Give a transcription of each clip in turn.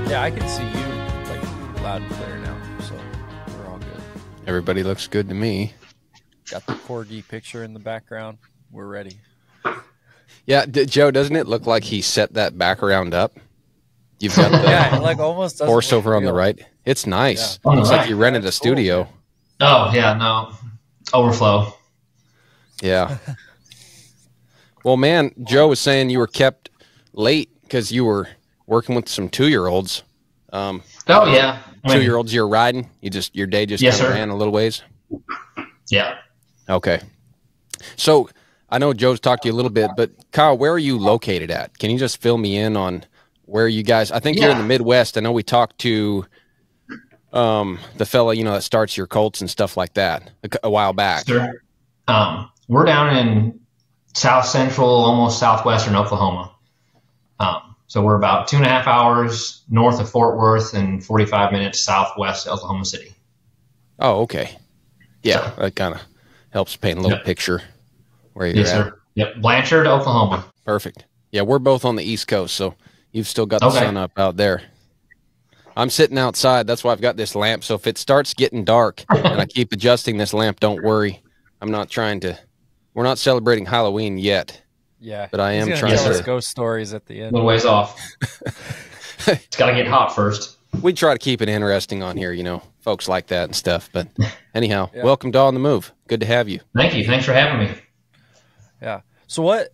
Yeah, I can see you like loud and clear now, so we're all good. Everybody looks good to me. Got the corgi picture in the background. We're ready. Yeah, Joe, doesn't it look like he set that background up? You've got the Yeah, it like almost doesn't horse look over on the real. right. It's nice. Yeah. Looks On the like you right. rented Yeah, a it's cool, studio. man. Oh, yeah, no. Overflow. Yeah. Well, man, Joe was saying you were kept late because you were working with some 2-year-olds. Oh, yeah. I mean, 2-year-olds you're riding? Your day just Yes, kind of sir. ran a little ways? Yeah. Okay. So I know Joe's talked to you a little bit, but Kyle, where are you located at? Can you just fill me in on where you guys, I think you're in the Midwest. I know we talked to the fella, that starts your Colts and stuff like that a while back. Sure. We're down in south central, almost southwestern Oklahoma. So we're about 2.5 hours north of Fort Worth and 45 minutes southwest of Oklahoma City. Oh, okay. Yeah, So, that kind of helps paint a little picture where you're yes, at. sir. Yep. Blanchard, Oklahoma. Perfect. Yeah, we're both on the East Coast, so you've still got the Okay. sun up out there. I'm sitting outside. That's why I've got this lamp. So if it starts getting dark and I keep adjusting this lamp, don't worry. I'm not trying to. We're not celebrating Halloween yet. Yeah, But I am he's gonna trying tell us to. ghost stories at the A end. little ways off. It's got to get hot first. We try to keep it interesting on here, folks like that and stuff. But anyhow, Yeah. welcome to On the Move. Good to have you. Thank you. Thanks for having me. Yeah. So what?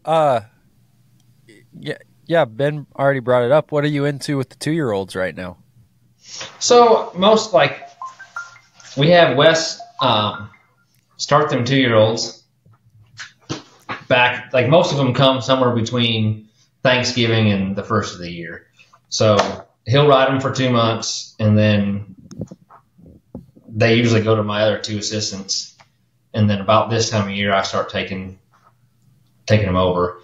Yeah. Ben already brought it up. What are you into with the 2-year-olds right now? So we have Wes start them 2-year-olds back. Like most of them come somewhere between Thanksgiving and the first of the year. So he'll ride them for 2 months, and then they usually go to my other 2 assistants. And then about this time of year, I start taking them over,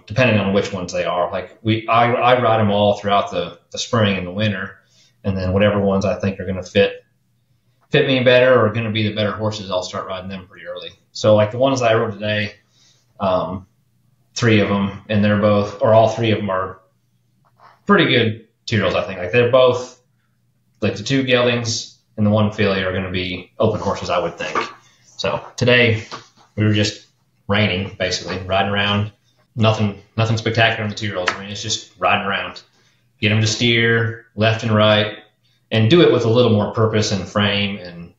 depending on which ones they are. Like I ride them all throughout the spring and the winter. And then whatever ones I think are going to fit me better or are going to be the better horses, I'll start riding them pretty early. So like the ones that I rode today, 3 of them, and all 3 of them are pretty good 2-year-olds, I think. Like they're both, like the 2 geldings and the 1 filly are going to be open horses, I would think. So today we were just reining, basically, riding around. Nothing spectacular on the 2-year-olds. I mean, it's just riding around. Get them to steer left and right, and do it with a little more purpose and frame,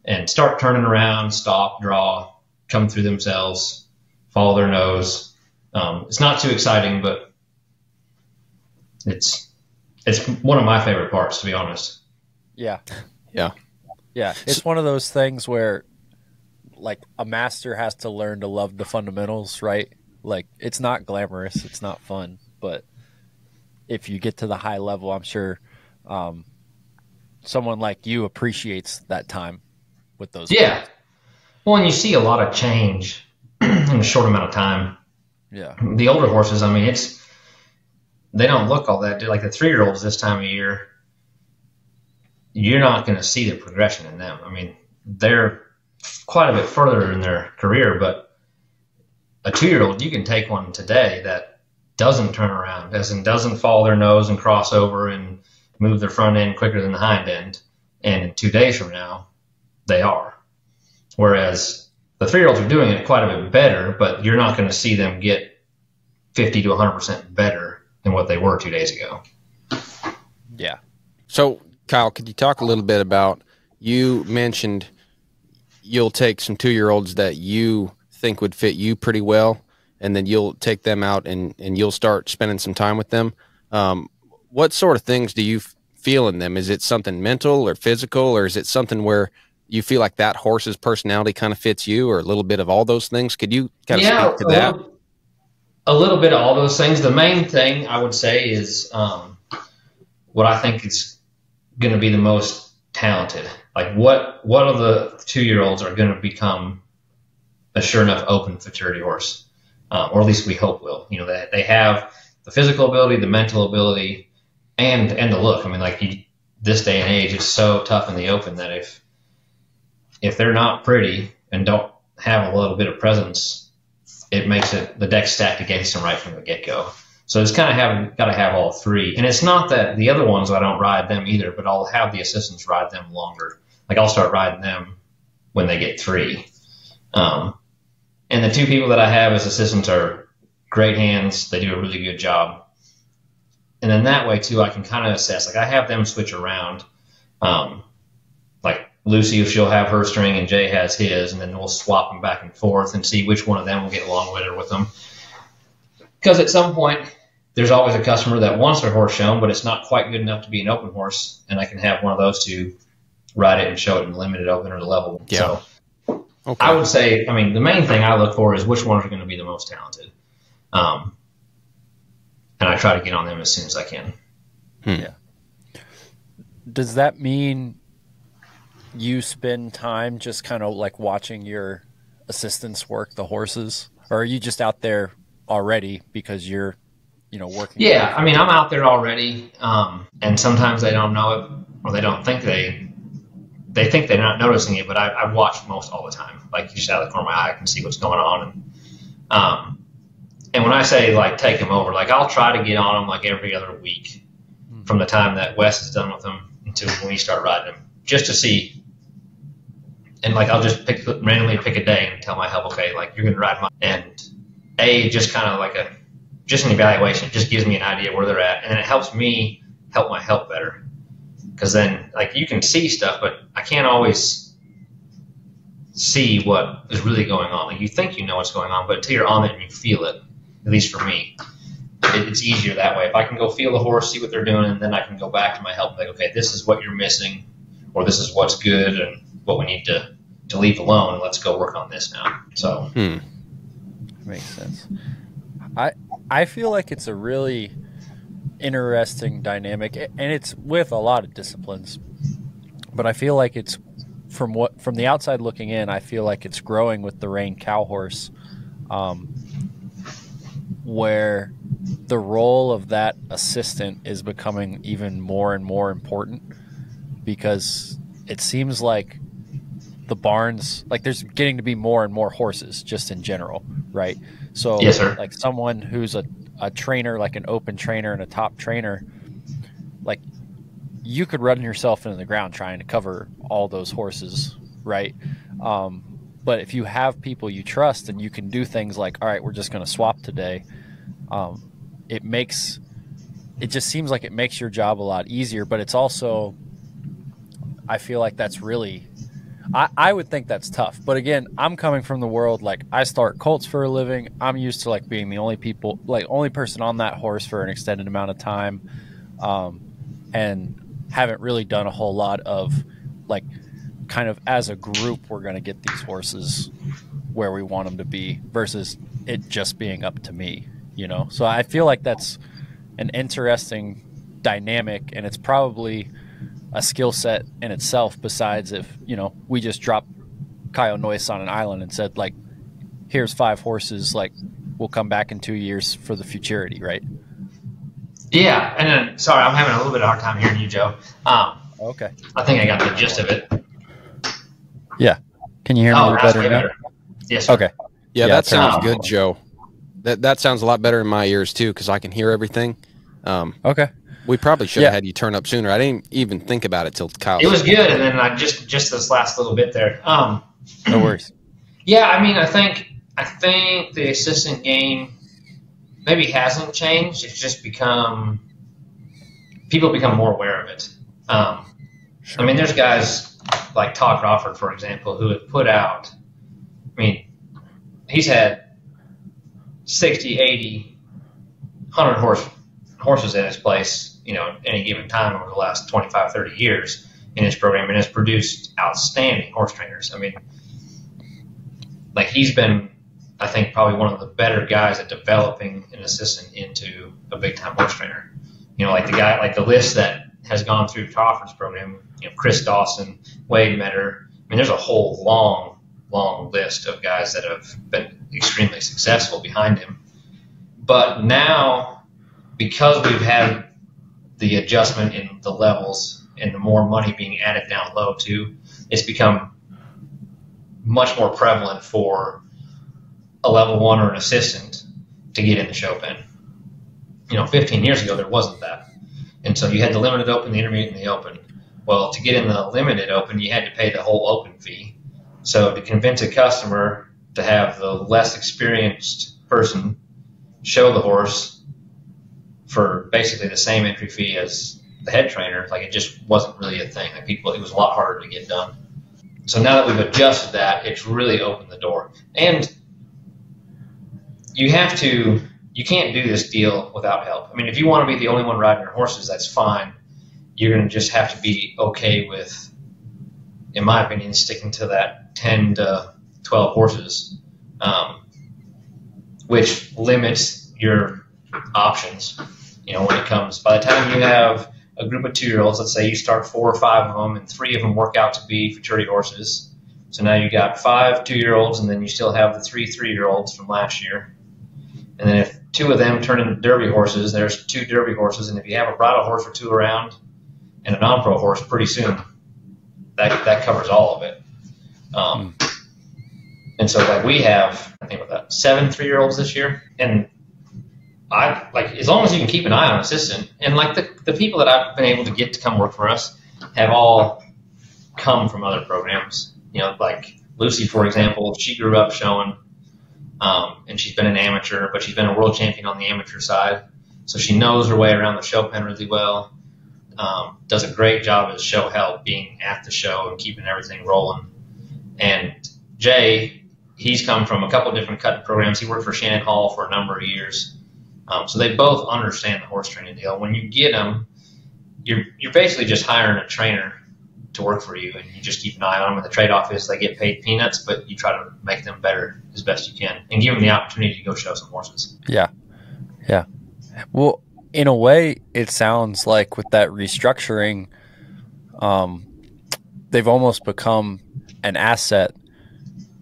and start turning around, stop, draw, come through themselves, follow their nose. It's not too exciting, but it's one of my favorite parts, to be honest. Yeah. Yeah. Yeah. It's one of those things where, like, a master has to learn to love the fundamentals, right? Like, it's not glamorous, it's not fun, but if you get to the high level, I'm sure someone like you appreciates that time with those. Yeah. guys. Well, and you see a lot of change in a short amount of time. Yeah. The older horses, I mean, they don't look all that. Like the 3-year-olds this time of year, you're not going to see the progression in them. I mean, they're quite a bit further in their career, but a 2-year-old, you can take one today that doesn't turn around, as in doesn't follow their nose and cross over and move their front end quicker than the hind end. And 2 days from now, they are. Whereas the 3-year-olds are doing it quite a bit better, but you're not going to see them get 50 to 100% better than what they were 2 days ago. Yeah. So, Kyle, could you talk a little bit about, you mentioned you'll take some 2-year-olds that you think would fit you pretty well, and then you'll take them out and you'll start spending some time with them. What sort of things do you feel in them? Is it something mental or physical, or is it something where you feel like that horse's personality kind of fits you, or a little bit of all those things? Could you kind of speak to that? A little bit of all those things. The main thing I would say is what I think is going to be the most talented. Like what of the 2-year-olds are going to become a sure enough open futurity horse? Or at least we hope will. That they have the physical ability, the mental ability, and the look. I mean, like this day and age, it's so tough in the open that if they're not pretty and don't have a little bit of presence, it makes the deck stacked against them right from the get-go. So it's kind of got to have all three. And it's not that the other ones, I don't ride them either, but I'll have the assistants ride them longer. Like I'll start riding them when they get 3. And the 2 people that I have as assistants are great hands. They do a really good job. And then that way too, I can kind of assess, like I have them switch around. Like Lucy, she'll have her string and Jay has his, and then we'll swap them back and forth and see which one of them will get along better with them. Because at some point, there's always a customer that wants their horse shown, but it's not quite good enough to be an open horse, and I can have one of those 2 ride it and show it in the limited open or the level. Yeah. So Okay. I would say, I mean, the main thing I look for is which ones are going to be the most talented. And I try to get on them as soon as I can. Yeah. Does that mean you spend time just kind of like watching your assistants work the horses, or are you just out there already because you're, working? Yeah, I mean, I'm out there already, and sometimes they don't know it, or they don't think they think they're not noticing it, but I watch most all the time. Like just out of the corner of my eye, I can see what's going on. And when I say like take them over, like I'll try to get on them like every other week from the time that Wes is done with them until when we start riding them, just to see. And like I'll just randomly pick a day and tell my help, okay, like you're going to ride and just kind of like just an evaluation. It just gives me an idea where they're at, and it helps me help my help better. Because then, like, you can see stuff, but I can't always see what is really going on. Like, you think you know what's going on, but until you're on it and you feel it, at least for me, it's easier that way. If I can go feel the horse, see what they're doing, and then I can go back to my help, like, okay, this is what you're missing, or this is what's good, and what we need to leave alone, and let's go work on this now. So, Makes sense. I feel like it's a really interesting dynamic, and it's with a lot of disciplines, but I feel like it's from the outside looking in, I feel like it's growing with the reined cow horse, where the role of that assistant is becoming even more and more important, because it seems like the barns, like there's getting to be more and more horses just in general, right? So yes, sir. Like someone who's a trainer, like an open trainer and a top trainer, like you could run yourself into the ground trying to cover all those horses, right? But if you have people you trust and you can do things like, all right, we're just going to swap today, it just seems like it makes your job a lot easier. But it's also, I feel like that's really, I would think that's tough. But again, I'm coming from the world, like I start colts for a living. I'm used to like being the only person on that horse for an extended amount of time, and haven't really done a whole lot of like kind of as a group, we're going to get these horses where we want them to be versus it just being up to me, So I feel like that's an interesting dynamic, and it's probably a skill set in itself, besides if, we just dropped Kyle Noyce on an island and said, like, here's 5 horses, like, we'll come back in 2 years for the futurity, right? Yeah, and then, sorry, I'm having a little bit of a hard time hearing you, Joe. Okay. I think I got the gist of it. Yeah. Can you hear me better now? Yes, sir. Okay. Yeah, that sounds good, Joe. That sounds a lot better in my ears, too, because I can hear everything. Okay. We probably should have had you turn up sooner. I didn't even think about it till Kyle. It was good, and then I just this last little bit there. No worries. Yeah, I mean, I think the assistant game maybe hasn't changed. It's just people become more aware of it. Sure. I mean, there's guys like Todd Crawford, for example, who have put out, I mean, he's had 60, 80, 100 horses at his place, any given time over the last 25, 30 years in his program, and has produced outstanding horse trainers. I mean, like he's been, I think, probably one of the better guys at developing an assistant into a big-time horse trainer. Like the list that has gone through Crawford's program, Chris Dawson, Wade Metter. I mean, there's a whole long list of guys that have been extremely successful behind him. But now, because we've had the adjustment in the levels and the more money being added down low too, it's become much more prevalent for a level 1 or an assistant to get in the show pen. 15 years ago, there wasn't that. And so you had the limited open, the intermediate, and the open. Well, to get in the limited open, you had to pay the whole open fee. So to convince a customer to have the less experienced person show the horse for basically the same entry fee as the head trainer, like it just wasn't really a thing. Like it was a lot harder to get done. So now that we've adjusted that, it's really opened the door. And you can't do this deal without help. I mean, if you want to be the only one riding your horses, that's fine. You're going to just have to be okay with, in my opinion, sticking to that 10 to 12 horses, which limits your options. When it comes, by the time you have a group of 2-year-olds, let's say you start 4 or 5 of them, and 3 of them work out to be futurity horses. So now you got 5 2-year-olds, and then you still have the 3 3-year-olds from last year. And then if 2 of them turn into derby horses, there's 2 derby horses. And if you have a bridle horse or 2 around and a non-pro horse, pretty soon that covers all of it. And so like we have, I think about 7 3-year-olds this year. And I like, as long as you can keep an eye on an assistant, and like the people that I've been able to get to come work for us have all come from other programs. Like Lucy, for example, she grew up showing, and she's been an amateur, but she's been a world champion on the amateur side. So she knows her way around the show pen really well. Does a great job as show help, being at the show and keeping everything rolling. And Jay, he's come from a couple different cutting programs. He worked for Shannon Hall for a number of years. So they both understand the horse training deal. When you get them, you're basically just hiring a trainer to work for you, and you just keep an eye on them. And the trade-off is they get paid peanuts, but you try to make them better as best you can and give them the opportunity to go show some horses. Yeah. Well, in a way, it sounds like with that restructuring, they've almost become an asset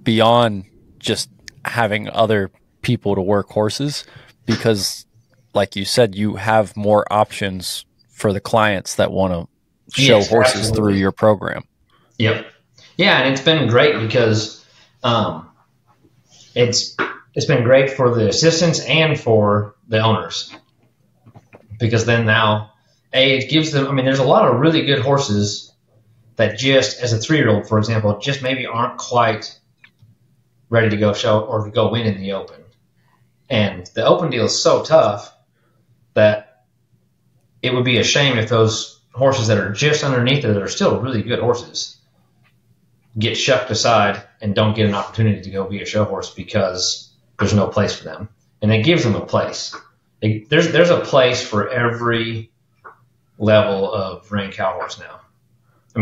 beyond just having other people to work horses, because like you said, you have more options for the clients that want to show horses absolutely through your program. Yep. Yeah. And it's been great because, it's been great for the assistants and for the owners, because then now it gives them, there's a lot of really good horses that just as a 3-year-old, for example, just maybe aren't quite ready to go show or to go win in the open. And the open deal is so tough that it would be a shame if those horses that are just underneath it, that are still really good horses, get shucked aside and don't get an opportunity to go be a show horse because there's no place for them. And it gives them a place. There's a place for every level of reined cow horse now.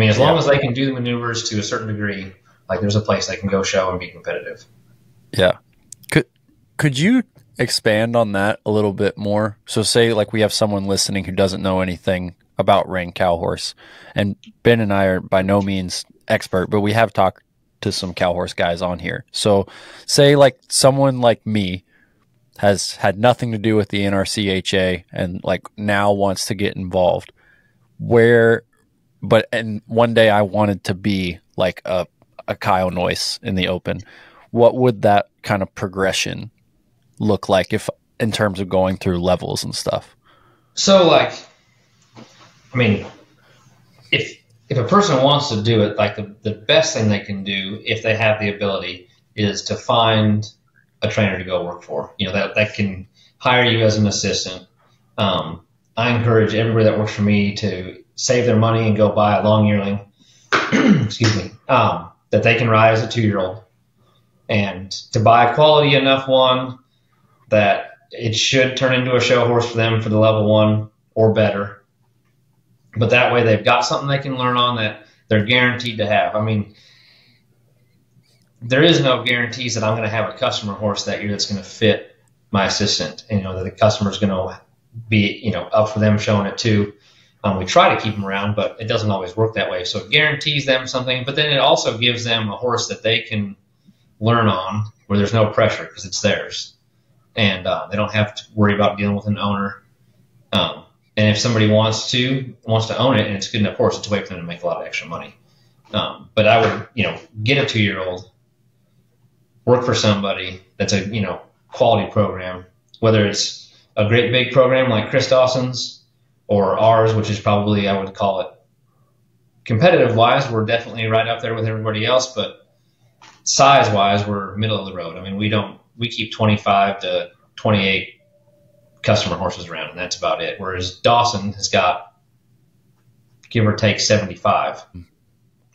As long as they can do the maneuvers to a certain degree, like there's a place they can go show and be competitive. Yeah. Could you expand on that a little bit more? So say like we have someone listening who doesn't know anything about reined cow horse, and Ben and I are by no means expert, but we have talked to some cow horse guys on here. So say like someone like me has had nothing to do with the NRCHA and like now wants to get involved, and one day I wanted to be like a Kyle Noyce in the open. What would that kind of progression look like in terms of going through levels and stuff? So like, if a person wants to do it, like the best thing they can do if they have the ability is to find a trainer to go work for, that can hire you as an assistant. I encourage everybody that works for me to save their money and go buy a long yearling, excuse me, that they can ride as a 2-year-old, and to buy a quality enough one that it should turn into a show horse for them for the level 1 or better. But that way they've got something they can learn on that they're guaranteed to have. There is no guarantees that I'm going to have a customer horse that year that's going to fit my assistant, and that the customer's going to be up for them showing it too. We try to keep them around, but it doesn't always work that way. So it guarantees them something, but then it also gives them a horse that they can learn on where there's no pressure because it's theirs, and they don't have to worry about dealing with an owner. And if somebody wants to own it and it's a good enough horse, it's a way for them to make a lot of extra money. But I would, get a 2-year-old, work for somebody that's a, quality program, whether it's a great big program like Chris Dawson's or ours, which is probably, I would call it, competitive-wise, we're definitely right up there with everybody else, but size-wise, we're middle of the road. I mean, we keep 25 to 28 customer horses around, and that's about it. Whereas Dawson has got, give or take, 75.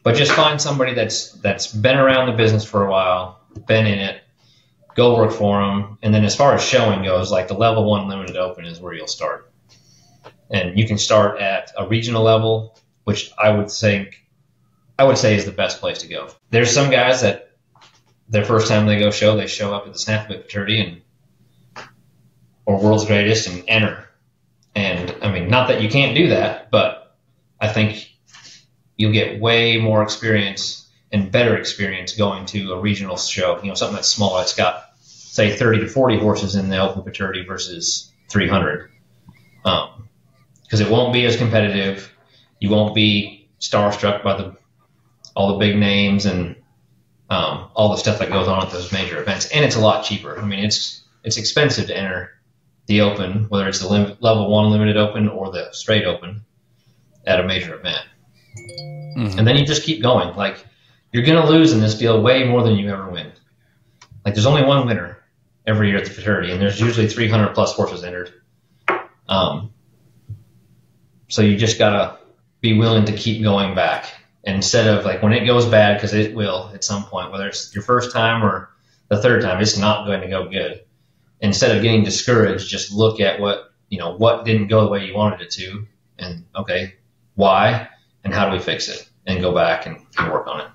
But just find somebody that's been around the business for a while, been in it, go work for them. And then as far as showing goes, like the level 1 limited open is where you'll start. And you can start at a regional level, which I would say is the best place to go. There's some guys that their first time they go show, they show up at the Snappabit Fraternity or World's Greatest and enter. And I mean, not that you can't do that, but I think you'll get way more experience and better experience going to a regional show, something that's smaller. It's got, say, 30 to 40 horses in the open fraternity versus 300. Because it won't be as competitive. You won't be starstruck by all the big names and all the stuff that goes on at those major events. And it's a lot cheaper. I mean, it's expensive to enter the open, whether it's the level 1 limited open or the straight open at a major event. Mm-hmm. And then you just keep going. Like, you're going to lose in this deal way more than you ever win. Like, there's only one winner every year at the fraternity, and there's usually 300 plus horses entered. So you just got to be willing to keep going back. Instead of, like, when it goes bad, because it will at some point, whether it's your first time or the third time, it's not going to go good. Instead of getting discouraged, just look at what didn't go the way you wanted it to, and, okay, why, and how do we fix it, and go back and work on it.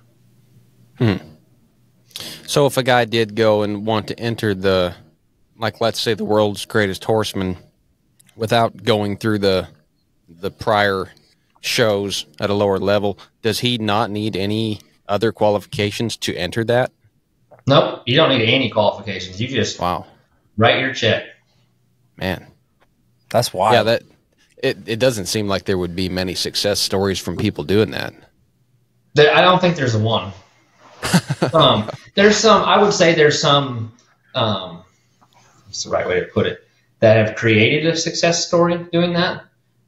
So if a guy did go and want to enter let's say the world's greatest horseman without going through the prior shows at a lower level, does he not need any other qualifications to enter that? Nope, you don't need any qualifications. You just write your check. Man, that's wild. Yeah, it doesn't seem like there would be many success stories from people doing that. I don't think there's one. There's some, I would say there's some, what's the right way to put it, that have created a success story doing that.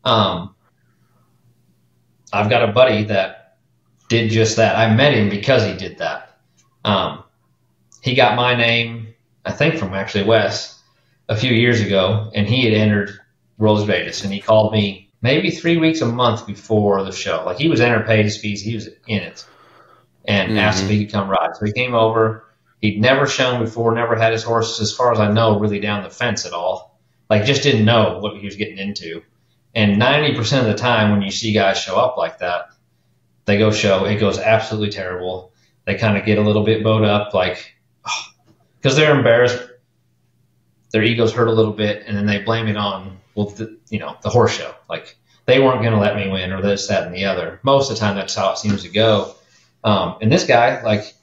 I've got a buddy that did just that. I met him because he did that. He got my name, I think from actually Wes, a few years ago, and he had entered World's Greatest, and he called me maybe 3 weeks, a month before the show. Like, he was entered, paid his fees, he was in it, and asked if he could come ride. So he came over. He'd never shown before, never had his horse, as far as I know, really down the fence at all. Like, just didn't know what he was getting into. And 90% of the time when you see guys show up like that, they go show, it goes absolutely terrible. They kind of get a little bit bowed up, like, because they're embarrassed. Their egos hurt a little bit, and then they blame it on, the horse show. Like, they weren't going to let me win, or this, that, and the other. Most of the time, that's how it seems to go. And this guy, like,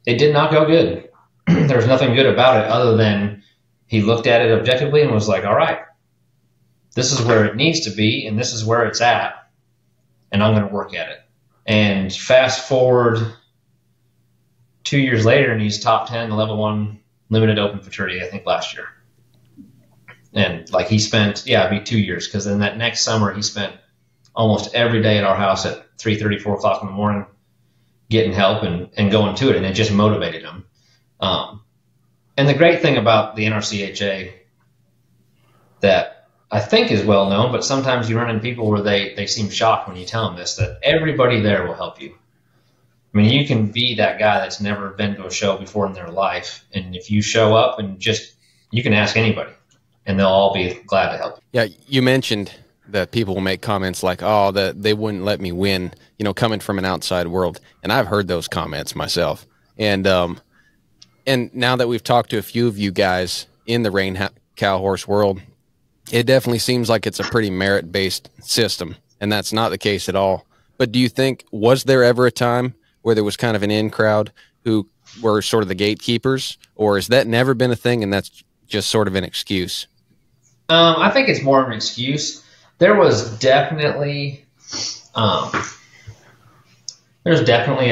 it did not go good. There was nothing good about it other than he looked at it objectively and was like, all right, this is where it needs to be, and this is where it's at, and I'm going to work at it. And fast forward 2 years later, and he's top 10 the level 1 limited open fraternity, I think, last year. And, like, he spent, it'd be 2 years, because then that next summer he spent almost every day at our house at 3:30, 4 o'clock in the morning getting help and going to it, and it just motivated him. And the great thing about the NRCHA that I think is well known, but sometimes you run into people where they seem shocked when you tell them this, that everybody there will help you. I mean, you can be that guy that's never been to a show before in their life, and if you show up and you can ask anybody, and they'll all be glad to help you. Yeah, you mentioned that people will make comments like, oh, that they wouldn't let me win, coming from an outside world. And I've heard those comments myself. And now that we've talked to a few of you guys in the Reined cow horse world, it definitely seems like it's a pretty merit-based system, and that's not the case at all. But do you think, was there ever a time where there was kind of an in crowd who were sort of the gatekeepers, or has that never been a thing and that's just sort of an excuse? I think it's more of an excuse. There was definitely a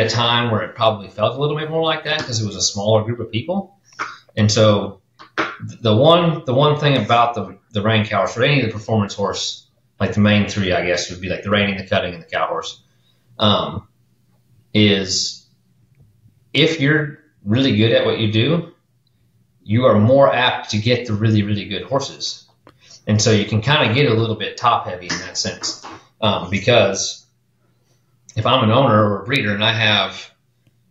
time where it probably felt a little bit more like that because it was a smaller group of people. And so the one thing about the rein cow horse, or any of the performance horse, like the main three, I guess, would be like the reining, the cutting, and the cow horse, is if you're really good at what you do, you are more apt to get the really, really good horses. And so you can kind of get a little bit top heavy in that sense. Because if I'm an owner or a breeder and I have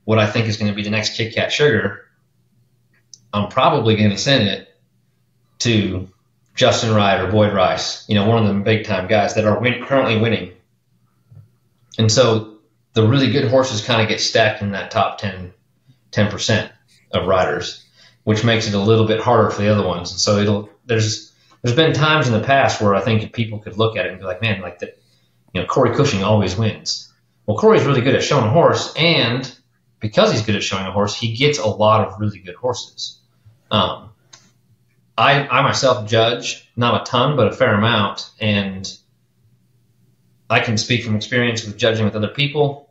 what I think is going to be the next Kit Kat Sugar, I'm probably going to send it to Justin Wright or Boyd Rice, one of the big time guys that are currently winning. And so the really good horses kind of get stacked in that top 10% of riders, which makes it a little bit harder for the other ones. And so there's been times in the past where I think people could look at it and be like, man, like that, Corey Cushing always wins. Well, Corey's really good at showing a horse, and because he's good at showing a horse, he gets a lot of really good horses. I myself judge, not a ton, but a fair amount, and I can speak from experience with judging with other people.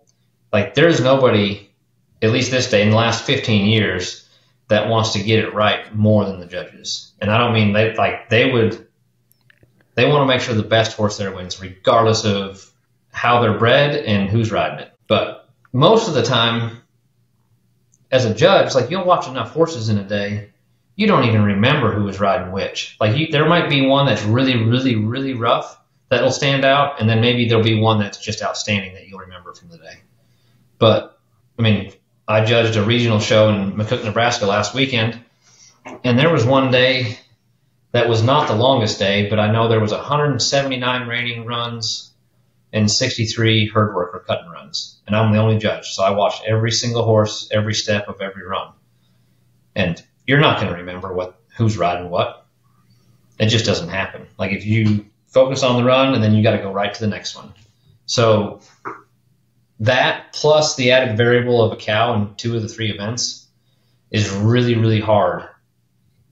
Like, there's nobody, at least this day, in the last 15 years, that wants to get it right more than the judges. And I don't mean they want to make sure the best horse there wins, regardless of how they're bred and who's riding it. But most of the time, as a judge, like, you'll watch enough horses in a day, you don't even remember who was riding which. Like, there might be one that's really, really, really rough that'll stand out, and then maybe there'll be one that's just outstanding that you'll remember from the day. But, I mean, I judged a regional show in McCook, Nebraska last weekend, and there was one day that was not the longest day, but I know there was 179 reining runs and 63 herd work or cutting runs, and I'm the only judge, so I watched every single horse, every step of every run. And you're not going to remember who's riding what. It just doesn't happen. Like, if you focus on the run, and then you got to go right to the next one. So that, plus the added variable of a cow in 2 of the 3 events, is really, really hard,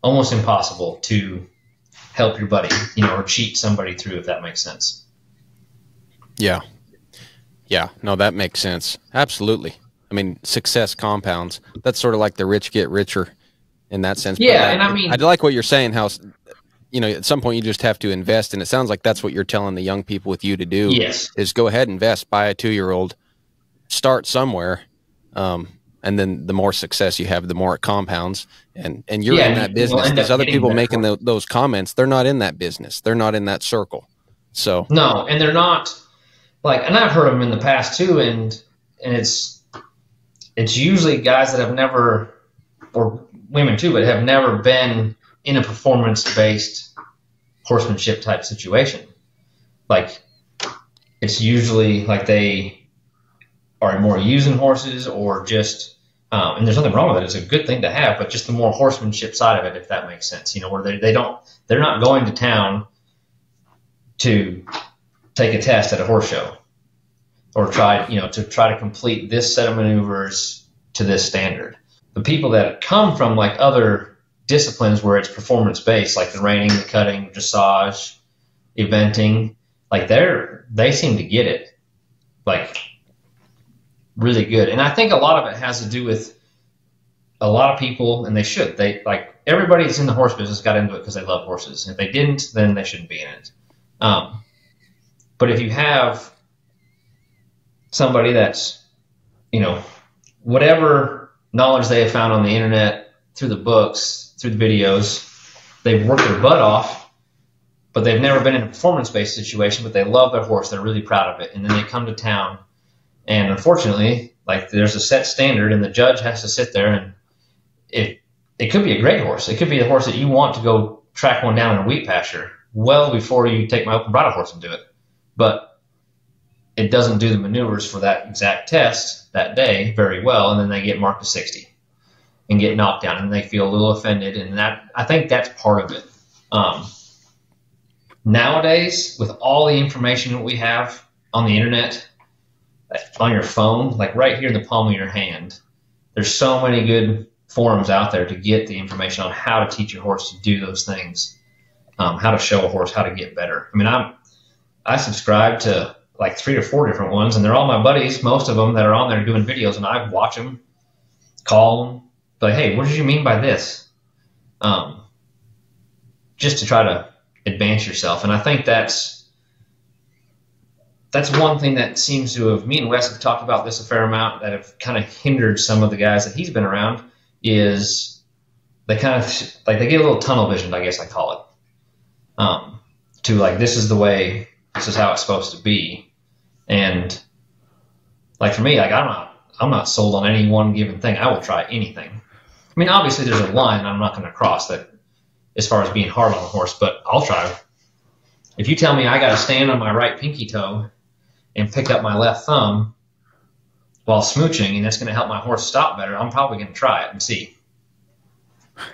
almost impossible to help your buddy, or cheat somebody through, if that makes sense. Yeah. Yeah. No, that makes sense. Absolutely. I mean, success compounds. That's sort of like the rich get richer in that sense. Yeah. But and I mean, I like what you're saying, how, at some point you just have to invest. And it sounds like that's what you're telling the young people with you to do. Yes. Is go ahead, invest, buy a 2-year-old, start somewhere. And then the more success you have, the more it compounds. And you're in that business. There's other people making those comments. They're not in that business. They're not in that circle. So no, and they're not like, and I've heard them in the past too. And it's usually guys that have never, or women too, but have never been in a performance-based horsemanship type situation. Like, it's usually like they are more using horses, or just, and there's nothing wrong with it. It's a good thing to have, but just the more horsemanship side of it, if that makes sense, where they're not going to town to take a test at a horse show, or try to complete this set of maneuvers to this standard. The people that come from like other disciplines where it's performance based, like the reining, the cutting, dressage, eventing, like they seem to get it like really good. And I think a lot of it has to do with a lot of people, and everybody that's in the horse business got into it because they love horses. If they didn't, then they shouldn't be in it. But if you have somebody that's, whatever knowledge they have found on the internet, through the books, through the videos, they've worked their butt off, but they've never been in a performance-based situation, but they love their horse, they're really proud of it, and then they come to town, and unfortunately, like, there's a set standard, and the judge has to sit there, and it could be a great horse. It could be a horse that you want to go track one down in a wheat pasture well before you take my open bridle horse and do it. But it doesn't do the maneuvers for that exact test that day very well, and then they get marked to 60 and get knocked down, and they feel a little offended, and I think that's part of it. Nowadays, with all the information that we have on the internet, on your phone, like right here in the palm of your hand, there's so many good forums out there to get the information on how to teach your horse to do those things, how to show a horse how to get better. I mean, I subscribe to like 3 or 4 different ones, and they're all my buddies, most of them that are on there doing videos, and I watch them, call them, like, hey, what did you mean by this? just to try to advance yourself. And I think that's one thing that seems to have, me and Wes have talked about this a fair amount, that have kind of hindered some of the guys that he's been around, is they kind of, like, they get a little tunnel vision, I guess I call it, to like, this is how it's supposed to be. And like for me, like I'm not sold on any one given thing. I will try anything. I mean, obviously there's a line I'm not going to cross that as far as being hard on a horse, but I'll try. If you tell me I got to stand on my right pinky toe and pick up my left thumb while smooching, and that's going to help my horse stop better, I'm probably going to try it and see.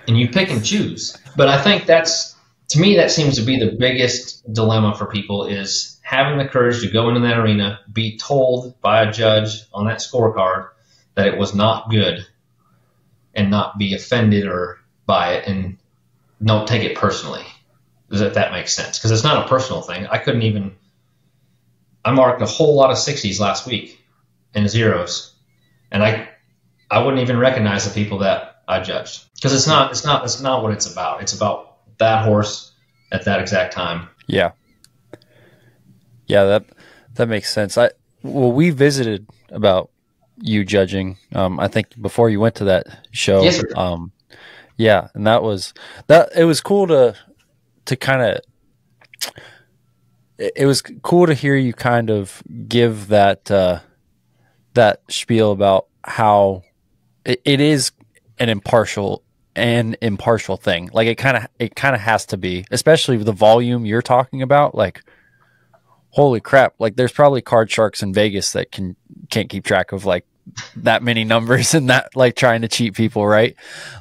And you pick and choose. But I think to me, that seems to be the biggest dilemma for people, is having the courage to go into that arena, be told by a judge on that scorecard that it was not good, and not be offended or by it and don't take it personally. If that makes sense. Because it's not a personal thing. I marked a whole lot of 60s last week and zeros. And I wouldn't even recognize the people that I judged. Because it's not what it's about. It's about that horse at that exact time. Yeah. Yeah, that makes sense. We visited about you judging, I think before you went to that show. Yes, sir. Yeah, and it was cool to kind of, it was cool to hear you kind of give that spiel about how it is an impartial thing. Like it kind of has to be, especially with the volume you're talking about. Like, holy crap! Like there's probably card sharks in Vegas that can't keep track of like that many numbers and that, like, trying to cheat people, right?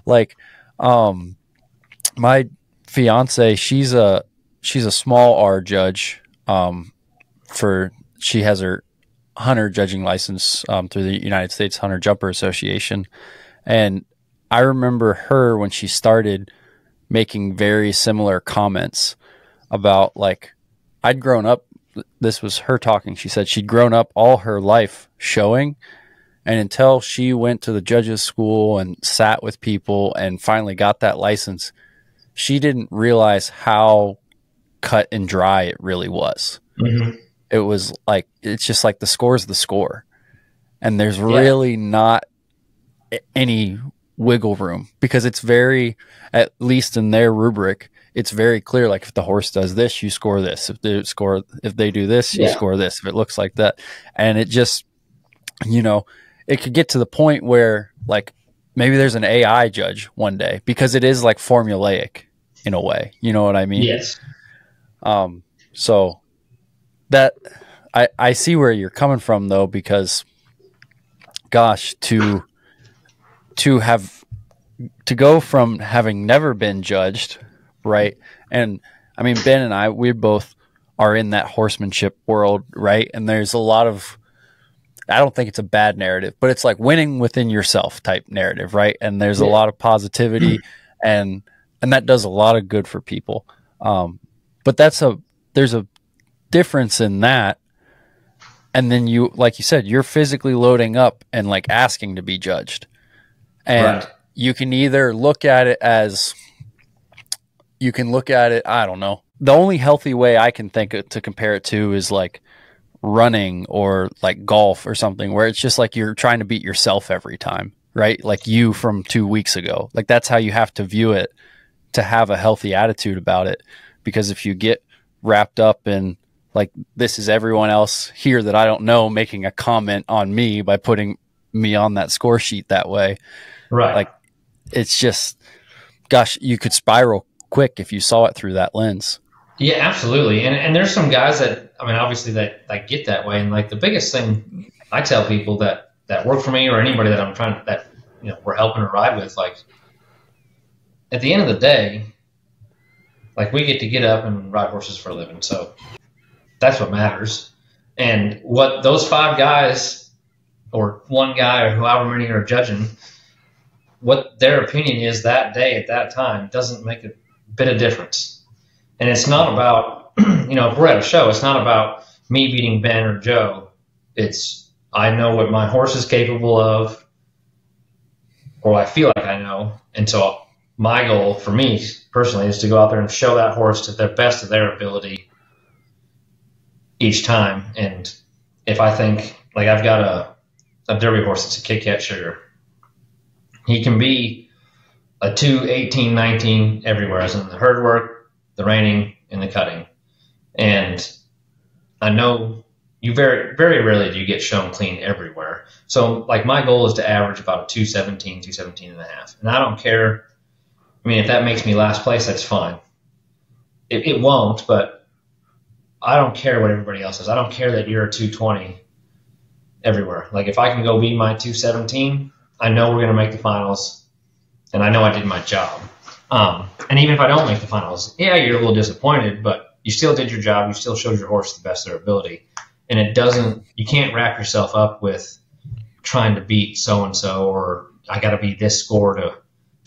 Like, my fiance, she's a small R judge. She has her hunter judging license through the United States Hunter Jumper Association, and I remember her when she started making very similar comments about, like, I'd grown up. This was her talking. She said she'd grown up all her life showing, and until she went to the judges school and sat with people and finally got that license, she didn't realize how cut and dry it really was. Mm-hmm. It was like, it's just like the score's the score. And there's really not any wiggle room, because it's very, at least in their rubric, it's very clear. Like, if the horse does this, you score this. If they do this, you score this. If it looks like that. And it just, it could get to the point where, like, maybe there's an AI judge one day, because it is like formulaic in a way. You know what I mean? Yes. So that I see where you're coming from, though, because gosh, to go from having never been judged, right? And I mean, Ben and we both are in that horsemanship world, right? And there's a lot of, I don't think it's a bad narrative, but it's like winning within yourself type narrative, right? And there's a lot of positivity, and that does a lot of good for people. But there's a difference in that. And then you, like you said, you're physically loading up and like asking to be judged. And you can either look at it as, I don't know. The only healthy way I can think to compare it to is like running or like golf or something, where it's just like you're trying to beat yourself every time, right? Like you from 2 weeks ago. Like, that's how you have to view it to have a healthy attitude about it. Because if you get wrapped up in, like, this is everyone else here that I don't know making a comment on me by putting me on that score sheet that way. Right. Like, it's just, gosh, you could spiral quick if you saw it through that lens. Yeah, absolutely. And there's some guys that, I mean, obviously that get that way. And like, the biggest thing I tell people that work for me, or anybody that I'm trying that, we're helping to ride with, like, at the end of the day, like, we get up and ride horses for a living. So that's what matters. And what those 5 guys, or one guy, or however many are judging, what their opinion is that day at that time doesn't make a bit of difference. And it's not about, if we're at a show, it's not about me beating Ben or Joe. It's, I know what my horse is capable of, or I feel like I know. And so my goal for me personally, is to go out there and show that horse to the best of their ability each time. And if I think, like, I've got a Derby horse that's a Kit Kat Sugar, he can be a 2, 18, 19 everywhere, as in the herd work, the reining, and the cutting. And I know you very, very rarely do you get shown clean everywhere. So, like, my goal is to average about a 217, 217 and a half. And I don't care. I mean, if that makes me last place, that's fine. It won't, but I don't care what everybody else says. I don't care that you're a 220 everywhere. Like, if I can go be my 217, I know we're going to make the finals, and I know I did my job. And even if I don't make the finals, yeah, you're a little disappointed, but you still did your job. You still showed your horse the best of their ability. And you can't wrap yourself up with trying to beat so-and-so, or I got to beat this score to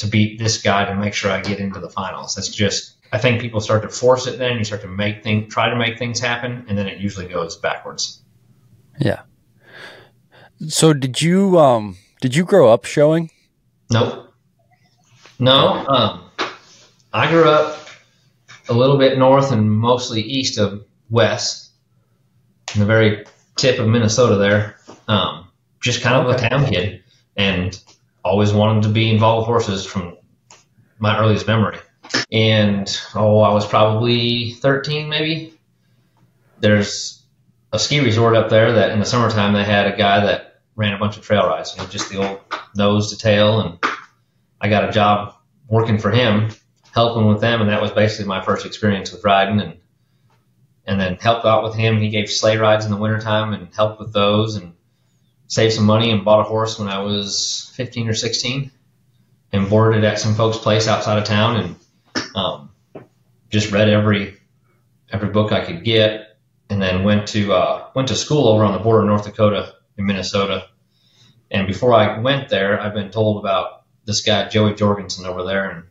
beat this guy to make sure I get into the finals. That's just, I think people start to force it then. You start to try to make things happen, and then it usually goes backwards. Yeah. So did you grow up showing? Nope. No. I grew up a little bit north and mostly east of West, in the very tip of Minnesota there. Just kind of a town kid, and always wanted to be involved with horses from my earliest memory. And, I was probably 13 maybe. There's a ski resort up there that in the summertime they had a guy that ran a bunch of trail rides, just the old nose to tail. And I got a job working for him, helping with them. And that was basically my first experience with riding, and then helped out with him. He gave sleigh rides in the wintertime and helped with those, and saved some money and bought a horse when I was 15 or 16 and boarded at some folks' place outside of town, and just read every book I could get, and then went to school over on the border of North Dakota in Minnesota. And before I went there, I've been told about this guy, Joey Jorgensen, over there, and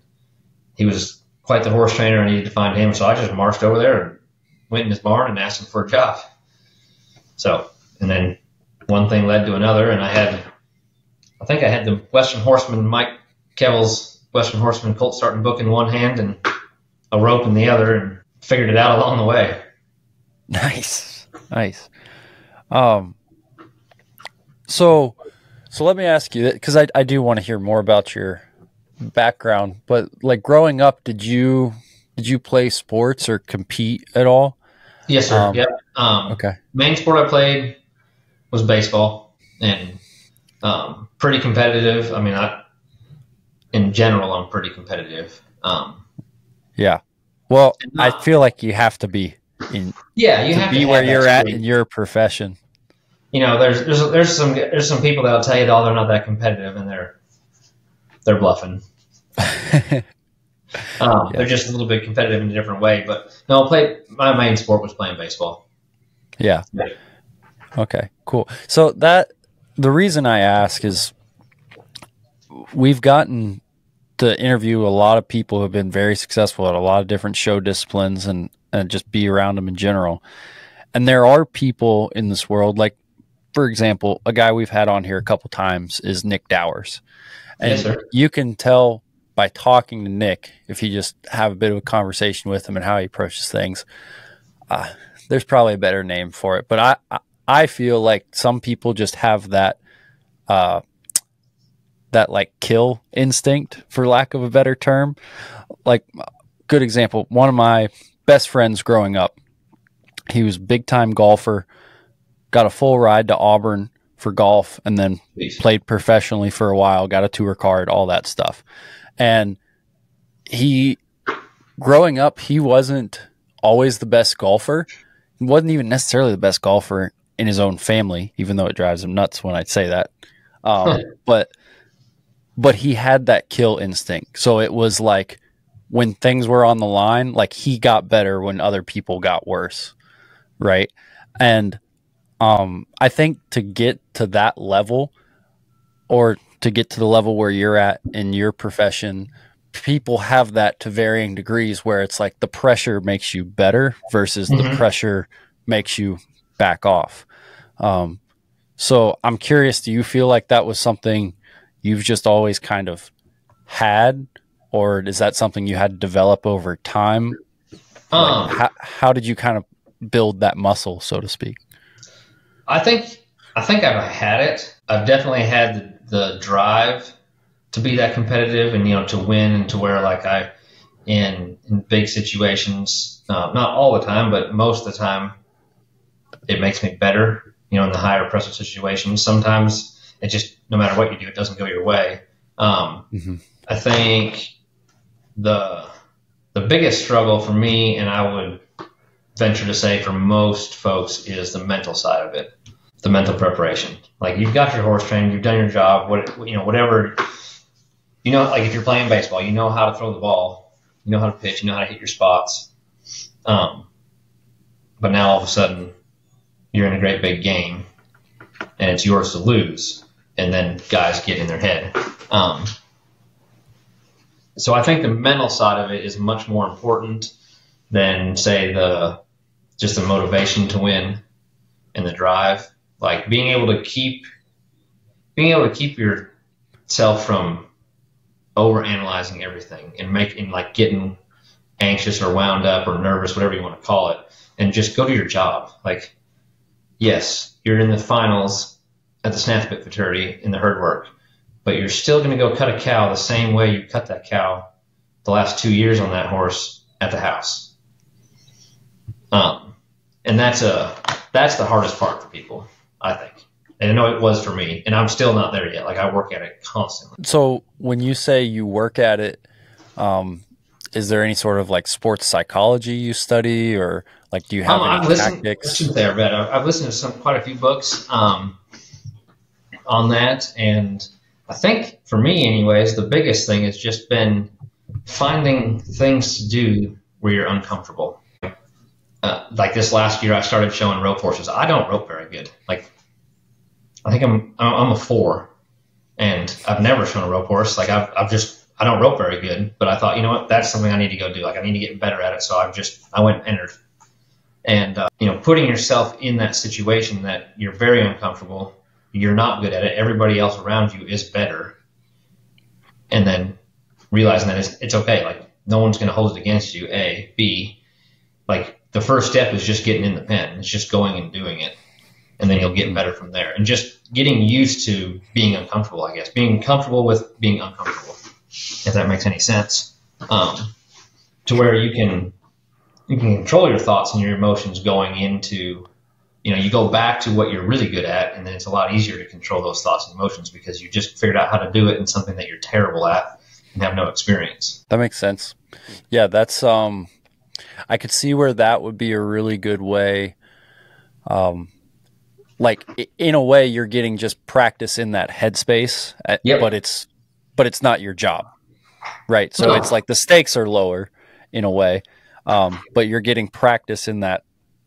he was quite the horse trainer. I needed to find him, so I just marched over there and went in his barn and asked him for a job. So, and then one thing led to another, and I think I had the Western Horseman, Mike Kevel's Western Horseman colt starting book in one hand and a rope in the other, and figured it out along the way. Nice. So let me ask you, because I do want to hear more about your background, but like growing up, did you play sports or compete at all? Yes, sir. Yep. Okay. Main sport I played was baseball, and pretty competitive. I mean, in general, I'm pretty competitive. Yeah. Well, I feel like you have to be to be where you're at in your profession. There's some people that'll tell you that they're not that competitive, and they're bluffing. They're just a little bit competitive in a different way. But no, my main sport was playing baseball. Yeah. Okay, cool. So the reason I ask is we've gotten to interview a lot of people who have been very successful at a lot of different show disciplines and just be around them in general. And there are people in this world, like, for example, a guy we've had on here a couple times is Nick Dowers. And yes, sir. You can tell by talking to Nick, if you just have a bit of a conversation with him and how he approaches things, there's probably a better name for it. But I feel like some people just have that like kill instinct, for lack of a better term. Like, good example, one of my best friends growing up, he was a big time golfer, got a full ride to Auburn for golf, and then played professionally for a while, got a tour card, all that stuff. And growing up, he wasn't always the best golfer. He wasn't even necessarily the best golfer in his own family, even though it drives him nuts when I say that. But he had that kill instinct. So it was like when things were on the line, like he got better when other people got worse. Right. And I think to get to that level, or to get to the level where you're at in your profession, people have that to varying degrees, where it's like the pressure makes you better versus the pressure makes you back off. So I'm curious, do you feel like that was something you've just always kind of had or is that something you had to develop over time? Like, how did you kind of build that muscle, so to speak? I think I've had it. I've definitely had the drive to be that competitive and, to win, and to where like in big situations, not all the time, but most of the time, it makes me better, in the higher pressure situations. Sometimes it just, no matter what you do, it doesn't go your way. I think the biggest struggle for me, and I would venture to say for most folks, is the mental side of it, the mental preparation. Like, you've got your horse trained, you've done your job, whatever, like if you're playing baseball, you know how to throw the ball, you know how to pitch, you know how to hit your spots. But now all of a sudden you're in a great big game and it's yours to lose. And then guys get in their head. So I think the mental side of it is much more important than, say, just the motivation to win and the drive. Like being able to keep yourself from overanalyzing everything and like getting anxious or wound up or nervous, whatever you want to call it, and just go to your job. Like, yes, you're in the finals at the Snath Bit Fraternity in the herd work, but you're still going to go cut a cow the same way you cut that cow the last 2 years on that horse at the house. And that's the hardest part for people, I think. And I know it was for me, and I'm still not there yet. Like, I work at it constantly. So when you say you work at it, is there any sort of like sports psychology you study, or like do you have any tactics? I've listened to quite a few books on that, and I think for me, anyways, the biggest thing has just been finding things to do where you're uncomfortable. Like this last year, I started showing rope horses. I don't rope very good. Like, I think I'm a 4, and I've never shown a rope horse. Like I don't rope very good, but I thought, you know what, that's something I need to go do. Like, I need to get better at it. So I went and entered, and putting yourself in that situation that you're very uncomfortable, you're not good at it, everybody else around you is better, and then realizing that it's okay. Like, no one's going to hold it against you. A, B, like the first step is just getting in the pen. It's just going and doing it. And then you'll get better from there. And just getting used to being uncomfortable, I guess. Being comfortable with being uncomfortable, if that makes any sense. To where you can control your thoughts and your emotions going into, you go back to what you're really good at, and then it's a lot easier to control those thoughts and emotions because you just figured out how to do it in something that you're terrible at and have no experience. That makes sense. Yeah, that's I could see where that would be a really good way. Like, in a way, you're getting just practice in that headspace, yep. but it's not your job, right? So It's like the stakes are lower in a way, but you're getting practice in that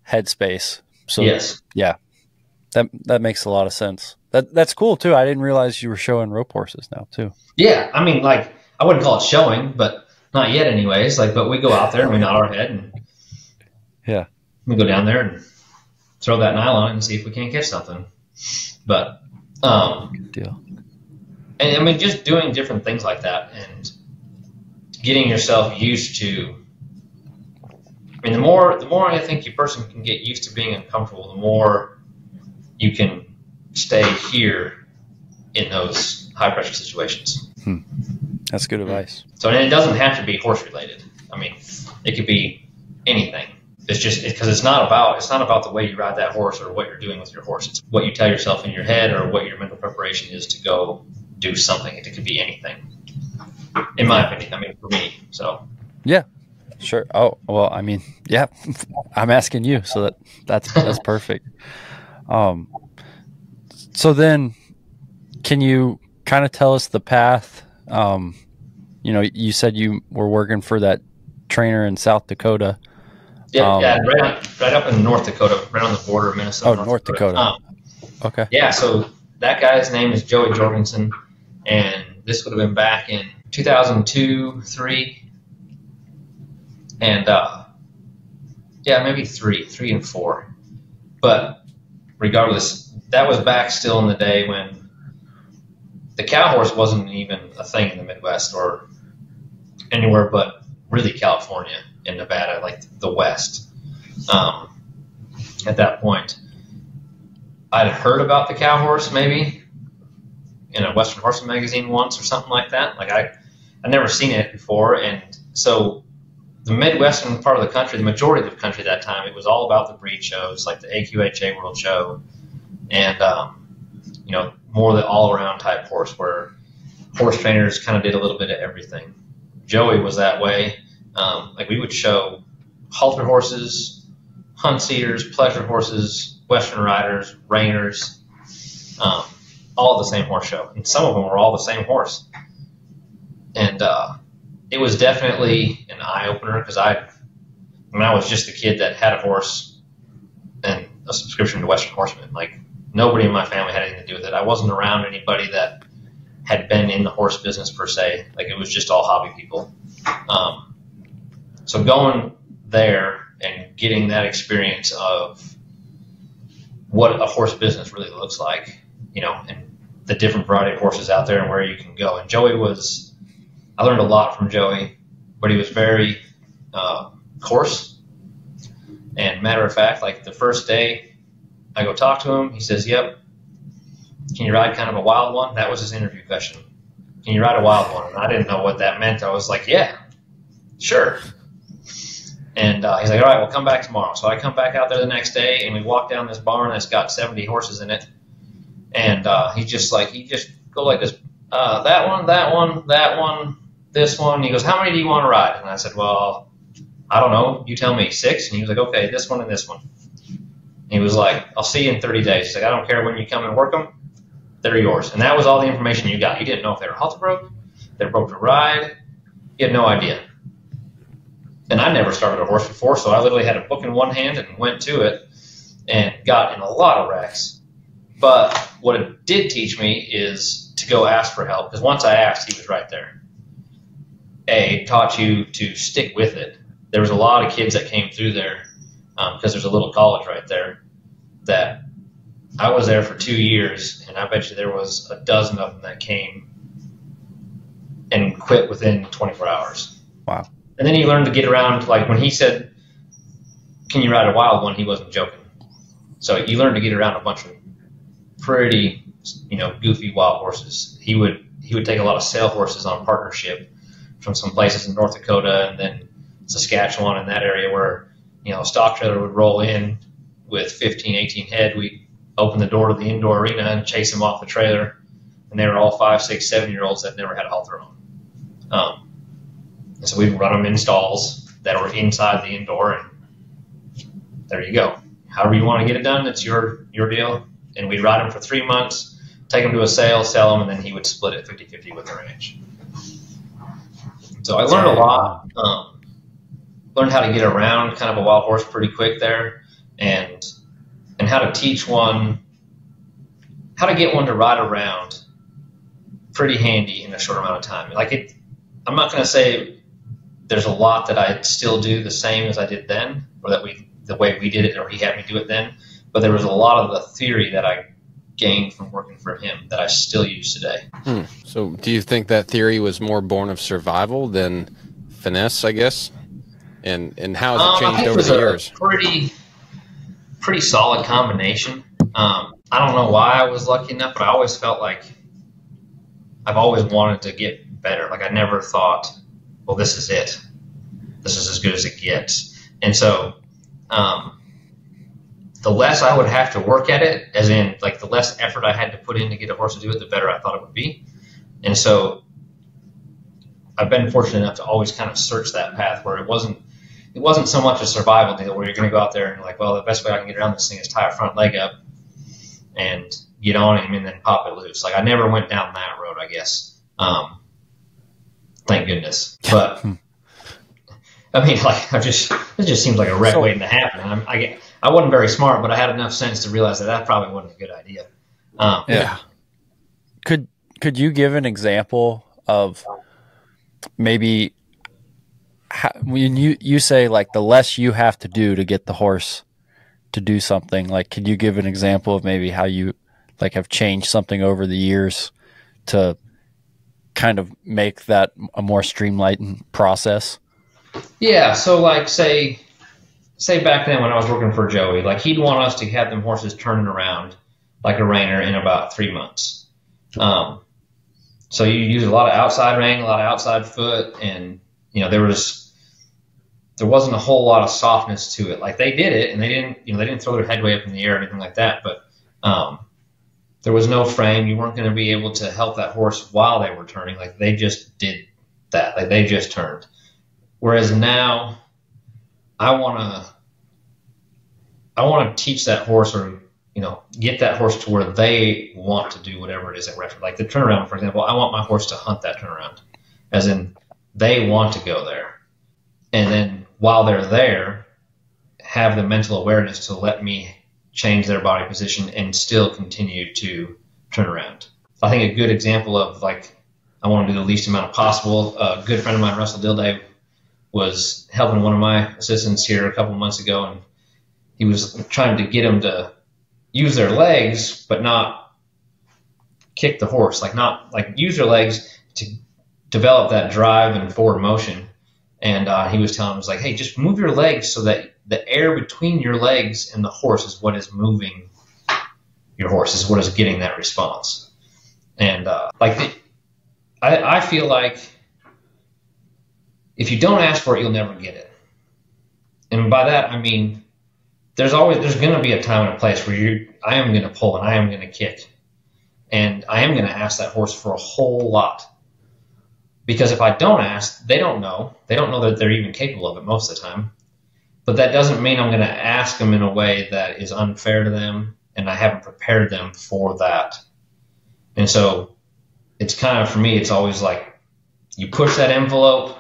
headspace. So yes, yeah, that makes a lot of sense. That's cool too. I didn't realize you were showing rope horses now too. Yeah, I mean, like, I wouldn't call it showing, but not yet, anyways. Like, but we go out there and we nod our head, and yeah, we go down there and throw that nylon and see if we can't catch something. But good deal. And I mean, just doing different things like that and getting yourself used to. I mean, the more I think your person can get used to being uncomfortable, the more you can stay here in those high pressure situations. That's good advice. So, and it doesn't have to be horse related. I mean, it could be anything. It's just because it's not about the way you ride that horse or what you're doing with your horse. It's what you tell yourself in your head or what your mental preparation is to go do something. It could be anything, in my opinion. I mean, for me. So yeah, sure. Oh well, I mean, yeah. I'm asking you, so that's perfect. So then, can you kind of tell us the path? You said you were working for that trainer in South Dakota. Yeah, right up in North Dakota, right on the border of Minnesota. Oh, North Dakota. Okay. Yeah, so that guy's name is Joey Jorgensen, and this would have been back in 2002, 3, and maybe 3 and 4. But regardless, that was back still in the day when the cow horse wasn't even a thing in the Midwest or anywhere but really California and Nevada, like the West. At that point, I'd heard about the cow horse maybe in a Western Horseman magazine once or something like that. Like I'd never seen it before, and so the Midwestern part of the country, the majority of the country at that time, it was all about the breed shows, like the AQHA World Show, and more the all-around type horse, where horse trainers kind of did a little bit of everything. Joey was that way. Like we would show halter horses, hunt seaters, pleasure horses, Western riders, reiners, all at the same horse show, and some of them were all the same horse. And it was definitely an eye-opener, because I was just a kid that had a horse and a subscription to Western Horseman. Like, nobody in my family had anything to do with it. I wasn't around anybody that had been in the horse business per se. Like, it was just all hobby people. So going there and getting that experience of what a horse business really looks like, and the different variety of horses out there and where you can go. And I learned a lot from Joey, but he was very coarse. And matter of fact, like the first day I go talk to him, he says, "Yep, can you ride kind of a wild one?" That was his interview question. "Can you ride a wild one?" And I didn't know what that meant. I was like, "Yeah, sure." And he's like, "All right, we'll come back tomorrow." So I come back out there the next day, and we walk down this barn that's got 70 horses in it. And he just go like this, that one, that one, that one, this one. He goes, "How many do you want to ride?" And I said, "Well, I don't know. You tell me." 6. And he was like, "Okay, this one and this one." And he was like, "I'll see you in 30 days. He's like, "I don't care when you come and work them. They're yours." And that was all the information you got. You didn't know if they were halter broke, they were broke to ride. You had no idea. And I never started a horse before, so I literally had a book in one hand and went to it and got in a lot of wrecks. But what it did teach me is to go ask for help, because once I asked, he was right there. It taught you to stick with it. There was a lot of kids that came through there, because there's a little college right there, that I was there for 2 years, and I bet you there was a dozen of them that came and quit within 24 hours. Wow. And then you learn to get around, like when he said, "Can you ride a wild one?" he wasn't joking. So you learn to get around a bunch of pretty, goofy wild horses. He would take a lot of sale horses on partnership from some places in North Dakota and then Saskatchewan, in that area where, a stock trailer would roll in with 15, 18 head. We'd open the door to the indoor arena and chase them off the trailer. And they were all 5, 6, 7-year-olds that never had a halter on. And so we'd run them in stalls that were inside the indoor, and there you go. However you want to get it done, it's your deal. And we'd ride them for 3 months, take them to a sale, sell them, and then he would split it 50-50 with the ranch. So I learned a lot. Learned how to get around kind of a wild horse pretty quick there, and how to teach one, how to get one to ride around pretty handy in a short amount of time. I'm not going to say there's a lot that I still do the same as I did then, or the way we did it, or he had me do it then. But there was a lot of the theory that I gained from working for him that I still use today. So do you think that theory was more born of survival than finesse, I guess? And how has it changed over the years? Pretty solid combination. I don't know why I was lucky enough, but I always felt like I've always wanted to get better. Like I never thought, well, this is it. This is as good as it gets. And so the less I would have to work at it, as in like the less effort I had to put in to get a horse to do it, the better I thought it would be. And so I've been fortunate enough to always kind of search that path where it wasn't so much a survival deal where you're going to go out there and you're like, well, the best way I can get around this thing is tie a front leg up and get on him and then pop it loose. Like I never went down that road, I guess. Thank goodness. But I mean, like it just seems like a wreck waiting to happen. I wasn't very smart, but I had enough sense to realize that probably wasn't a good idea. Yeah. Could you give an example of maybe when you say like the less you have to do to get the horse to do something, like could you give an example of maybe how you like have changed something over the years to kind of make that a more streamlined process? Yeah. So like say back then when I was working for Joey, like he'd want us to have them horses turning around like a reiner in about 3 months. So you use a lot of outside rein, a lot of outside foot, and there wasn't a whole lot of softness to it. Like they did it, and they didn't throw their head way up in the air or anything like that. But there was no frame. You weren't going to be able to help that horse while they were turning. Like they just did that. Like they just turned. Whereas now, I want to teach that horse, or get that horse to where they want to do whatever it is that we're after. Like the turnaround, for example, I want my horse to hunt that turnaround, as in they want to go there. And then while they're there, have the mental awareness to let me change their body position and still continue to turn around. I think a good example of like, I want to do the least amount possible. A good friend of mine, Russell Dilday, was helping one of my assistants here a couple months ago, and he was trying to get them to use their legs, but not kick the horse, not use their legs to develop that drive and forward motion. And he was telling us like, hey, just move your legs so that the air between your legs and the horse is what is moving your horse, is what is getting that response. And I feel like if you don't ask for it, you'll never get it. And by that, I mean, there's going to be a time and a place where I am going to pull and I am going to kick. And I am going to ask that horse for a whole lot. Because if I don't ask, they don't know. They don't know that they're even capable of it most of the time. But that doesn't mean I'm going to ask them in a way that is unfair to them, and I haven't prepared them for that. And so it's kind of, for me, it's always like you push that envelope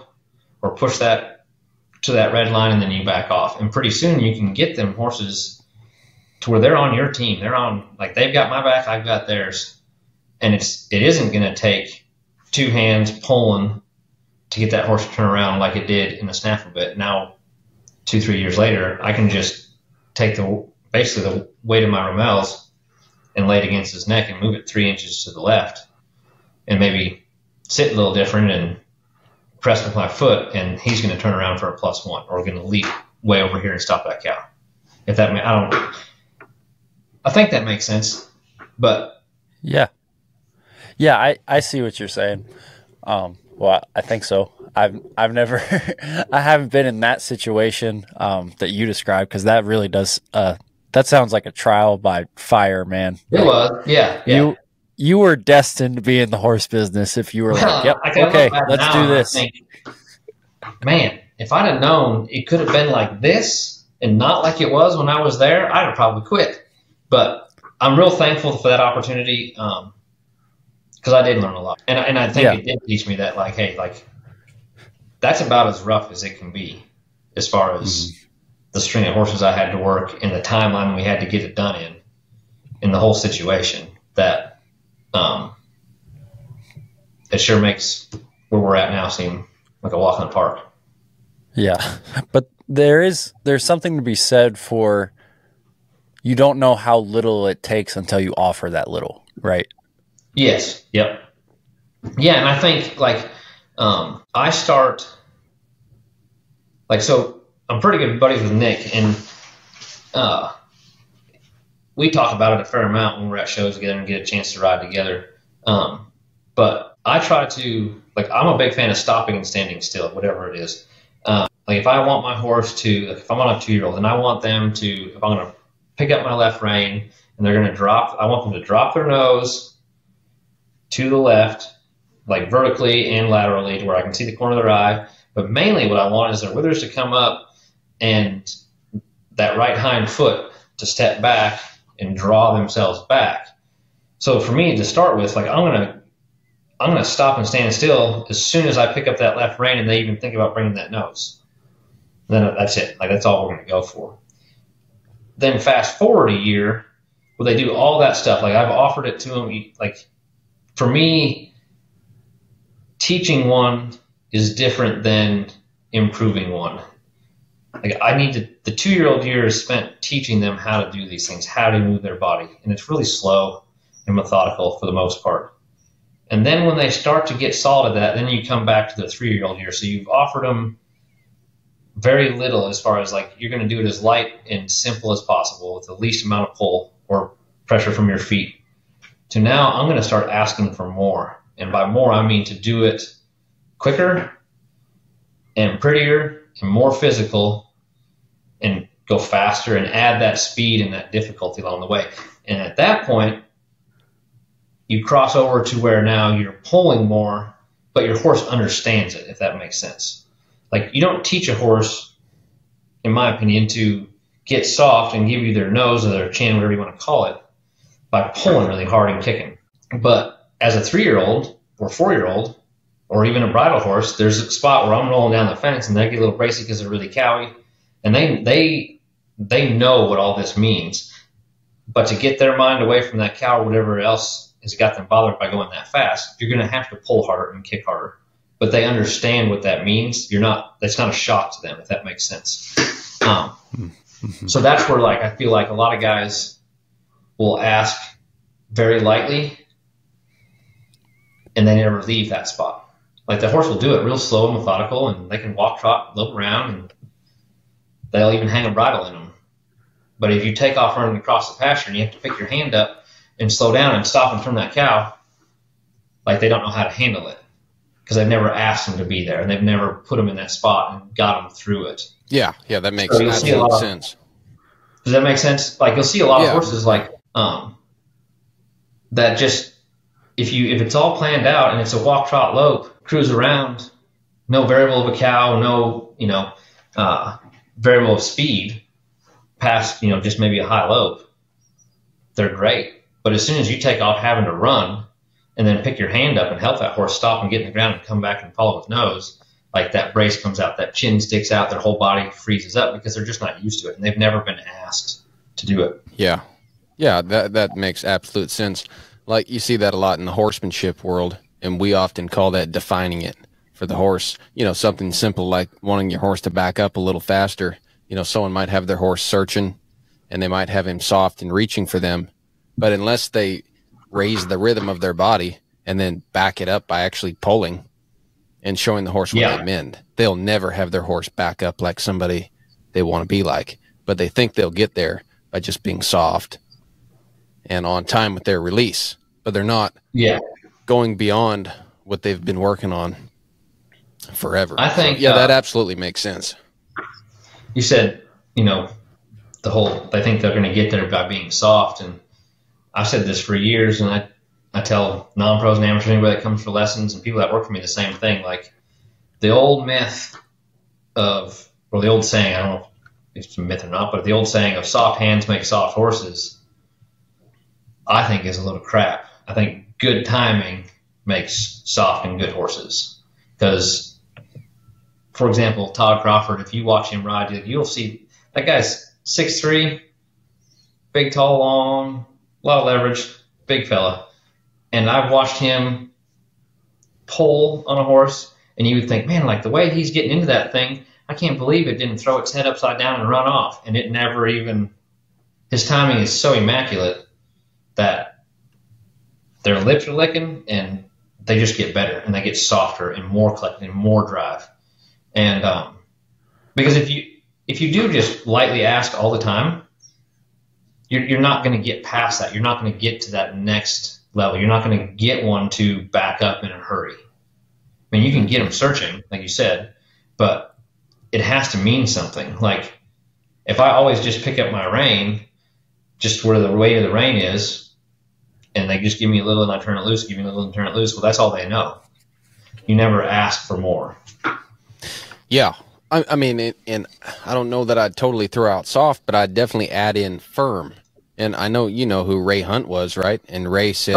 or push that to that red line, and then you back off. And pretty soon you can get them horses to where they're on your team. They're on, like, they've got my back, I've got theirs. And it isn't going to take two hands pulling to get that horse to turn around like it did in the snaffle bit. Now, 2-3 years later, I can just take basically the weight of my Rommels and lay it against his neck and move it 3 inches to the left, and maybe sit a little different and press with my foot, and he's going to turn around for a +1, or going to leap way over here and stop that cow. I think that makes sense, but yeah, I see what you're saying. Well, I think so. I've never, I haven't been in that situation that you described, because that really does. That sounds like a trial by fire, man. It was, yeah. You were destined to be in the horse business if you were like, yep, okay, let's do this. Man, if I'd have known it could have been like this and not like it was when I was there, I'd have probably quit. But I'm real thankful for that opportunity, because I did learn a lot. And I think it did teach me that, like, hey, like, that's about as rough as it can be as far as the string of horses I had to work and the timeline we had to get it done in the whole situation. That it sure makes where we're at now seem like a walk in the park. Yeah, but there's something to be said for, you don't know how little it takes until you offer that little, right? Yes. Yep. Yeah, and I think I start so I'm pretty good buddies with Nick, and we talk about it a fair amount when we're at shows together and get a chance to ride together. But I try to, I'm a big fan of stopping and standing still, whatever it is. If I want my horse to, if I'm on a 2-year-old and I want them to, if I'm going to pick up my left rein and they're going to drop, I want them to drop their nose to the left, like vertically and laterally, to where I can see the corner of their eye. But mainly what I want is their withers to come up and that right hind foot to step back and draw themselves back. So for me to start with, I'm gonna stop and stand still as soon as I pick up that left rein and they even think about bringing that nose. Then that's it. That's all we're gonna go for. Then fast forward a year, where they do all that stuff. I've offered it to them. For me, teaching one is different than improving one. I need the 2-year-old year is spent teaching them how to do these things, how to move their body. And it's really slow and methodical for the most part. And then when they start to get solid at that, then you come back to the 3-year-old year. So you've offered them very little as far as like you're going to do it as light and simple as possible with the least amount of pull or pressure from your feet. To now, I'm going to start asking for more. And by more, I mean to do it quicker and prettier and more physical and go faster and add that speed and that difficulty along the way. And at that point, you cross over to where now you're pulling more, but your horse understands it, if that makes sense. Like, you don't teach a horse, in my opinion, to get soft and give you their nose or their chin, whatever you want to call it, by pulling really hard and kicking. But as a 3-year-old or 4-year-old, or even a bridle horse, there's a spot where I'm rolling down the fence and they get a little bracy because they're really cowy, and they know what all this means. But to get their mind away from that cow or whatever else has got them bothered by going that fast, you're going to have to pull harder and kick harder. But they understand what that means. That's not a shock to them, if that makes sense. So that's where, like, I feel like a lot of guys will ask very lightly and they never leave that spot. Like, the horse will do it real slow and methodical, and they can walk, trot, lope around, and they'll even hang a bridle in them. But if you take off running across the pasture and you have to pick your hand up and slow down and stop them from that cow, like, they don't know how to handle it because they've never asked them to be there and they've never put them in that spot and got them through it. Yeah, that makes absolute sense. Does that make sense? Like, you'll see a lot of horses like that just, if it's all planned out and it's a walk, trot, lope, cruise around, no variable of a cow, no variable of speed past just maybe a high lope, they're great. But as soon as you take off having to run and then pick your hand up and help that horse stop and get in the ground and come back and follow with nose, like, that brace comes out, that chin sticks out, their whole body freezes up because they're just not used to it and they've never been asked to do it. Yeah, that makes absolute sense. Like, you see that a lot in the horsemanship world, and we often call that defining it for the horse. Something simple like wanting your horse to back up a little faster. Someone might have their horse searching and they might have him soft and reaching for them. But unless they raise the rhythm of their body and then back it up by actually pulling and showing the horse what they meant, they'll never have their horse back up like somebody they want to be like. But they think they'll get there by just being soft and on time with their release. But they're not going beyond what they've been working on forever. I think that absolutely makes sense. You said, they think they're going to get there by being soft, and I've said this for years, and I tell non-pros and amateurs, anybody that comes for lessons, and people that work for me, the same thing. Like, the old myth or the old saying, I don't know if it's a myth or not, but the old saying of soft hands make soft horses, I think is a little crap. I think good timing makes soft and good horses. Because, for example, Todd Crawford, if you watch him ride, you'll see that guy's 6'3", big, tall, long, a lot of leverage, big fella. And I've watched him pull on a horse, and you would think, man, like, the way he's getting into that thing, I can't believe it didn't throw its head upside down and run off. And it never even, his timing is so immaculate that their lips are licking and they just get better and they get softer and more collected and more drive. And because if you do just lightly ask all the time, you're not going to get past that. You're not going to get to that next level. You're not going to get one to back up in a hurry. I mean, you can get them searching, like you said, but it has to mean something. Like, if I always just pick up my rein, just where the weight of the rein is, and they just give me a little and I turn it loose, give me a little and turn it loose, well, that's all they know. You never ask for more. Yeah. I mean, and I don't know that I'd totally throw out soft, but I'd definitely add in firm. And I know you know who Ray Hunt was, right? And Ray said,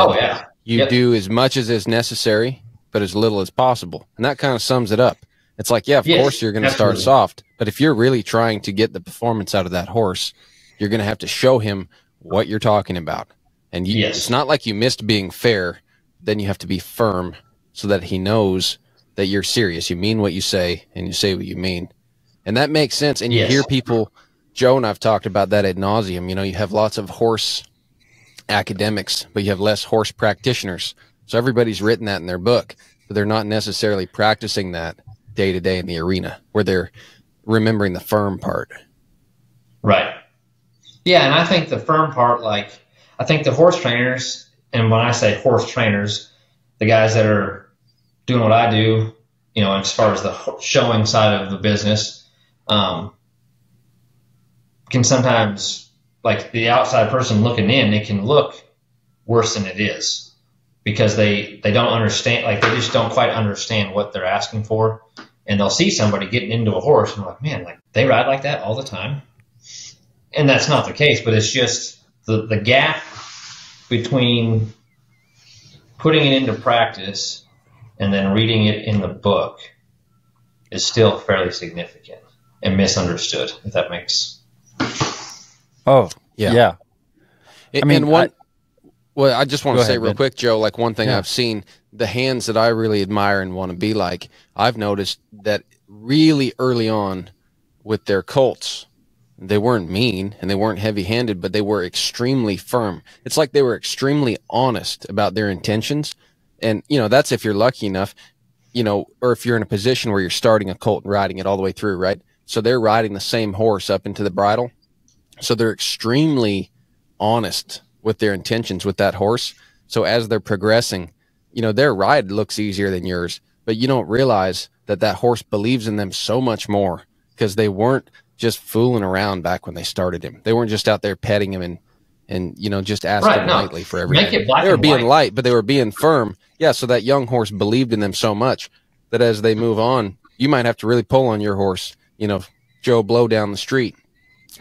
you do as much as is necessary, but as little as possible. And that kind of sums it up. It's like, of course you're going to start soft, but if you're really trying to get the performance out of that horse, you're going to have to show him what you're talking about. And it's not like you missed being fair. Then you have to be firm so that he knows that you're serious. You mean what you say, and you say what you mean. And that makes sense. And you hear people, Joe and I've talked about that ad nauseum. You know, you have lots of horse academics, but you have less horse practitioners. So everybody's written that in their book, but they're not necessarily practicing that day to day in the arena where they're remembering the firm part. Right. Yeah, and I think the firm part, like, I think the horse trainers, and when I say horse trainers, the guys that are doing what I do, you know, as far as the showing side of the business, can sometimes, like the outside person looking in, it can look worse than it is because they don't understand, like they just don't quite understand what they're asking for. And they'll see somebody getting into a horse and they're like, man, like they ride like that all the time. And that's not the case, but it's just the gap between putting it into practice and then reading it in the book is still fairly significant and misunderstood, if that makes. Oh, yeah. I mean, well, I just want to say real quick, Joe, like one thing I've seen, the hands that I really admire and want to be like, I've noticed that really early on with their colts, they weren't mean and they weren't heavy-handed, but they were extremely firm. It's like they were extremely honest about their intentions. And, you know, that's if you're lucky enough, you know, or if you're in a position where you're starting a colt and riding it all the way through, right? So they're riding the same horse up into the bridle. So they're extremely honest with their intentions with that horse. So as they're progressing, you know, their ride looks easier than yours, but you don't realize that that horse believes in them so much more because they weren't just fooling around back when they started him. They weren't just out there petting him and you know, just asking lightly for everything. Make it black they were and being white. light, but they were being firm. Yeah, so that young horse believed in them so much that as they move on, you might have to really pull on your horse, you know, Joe Blow down the street.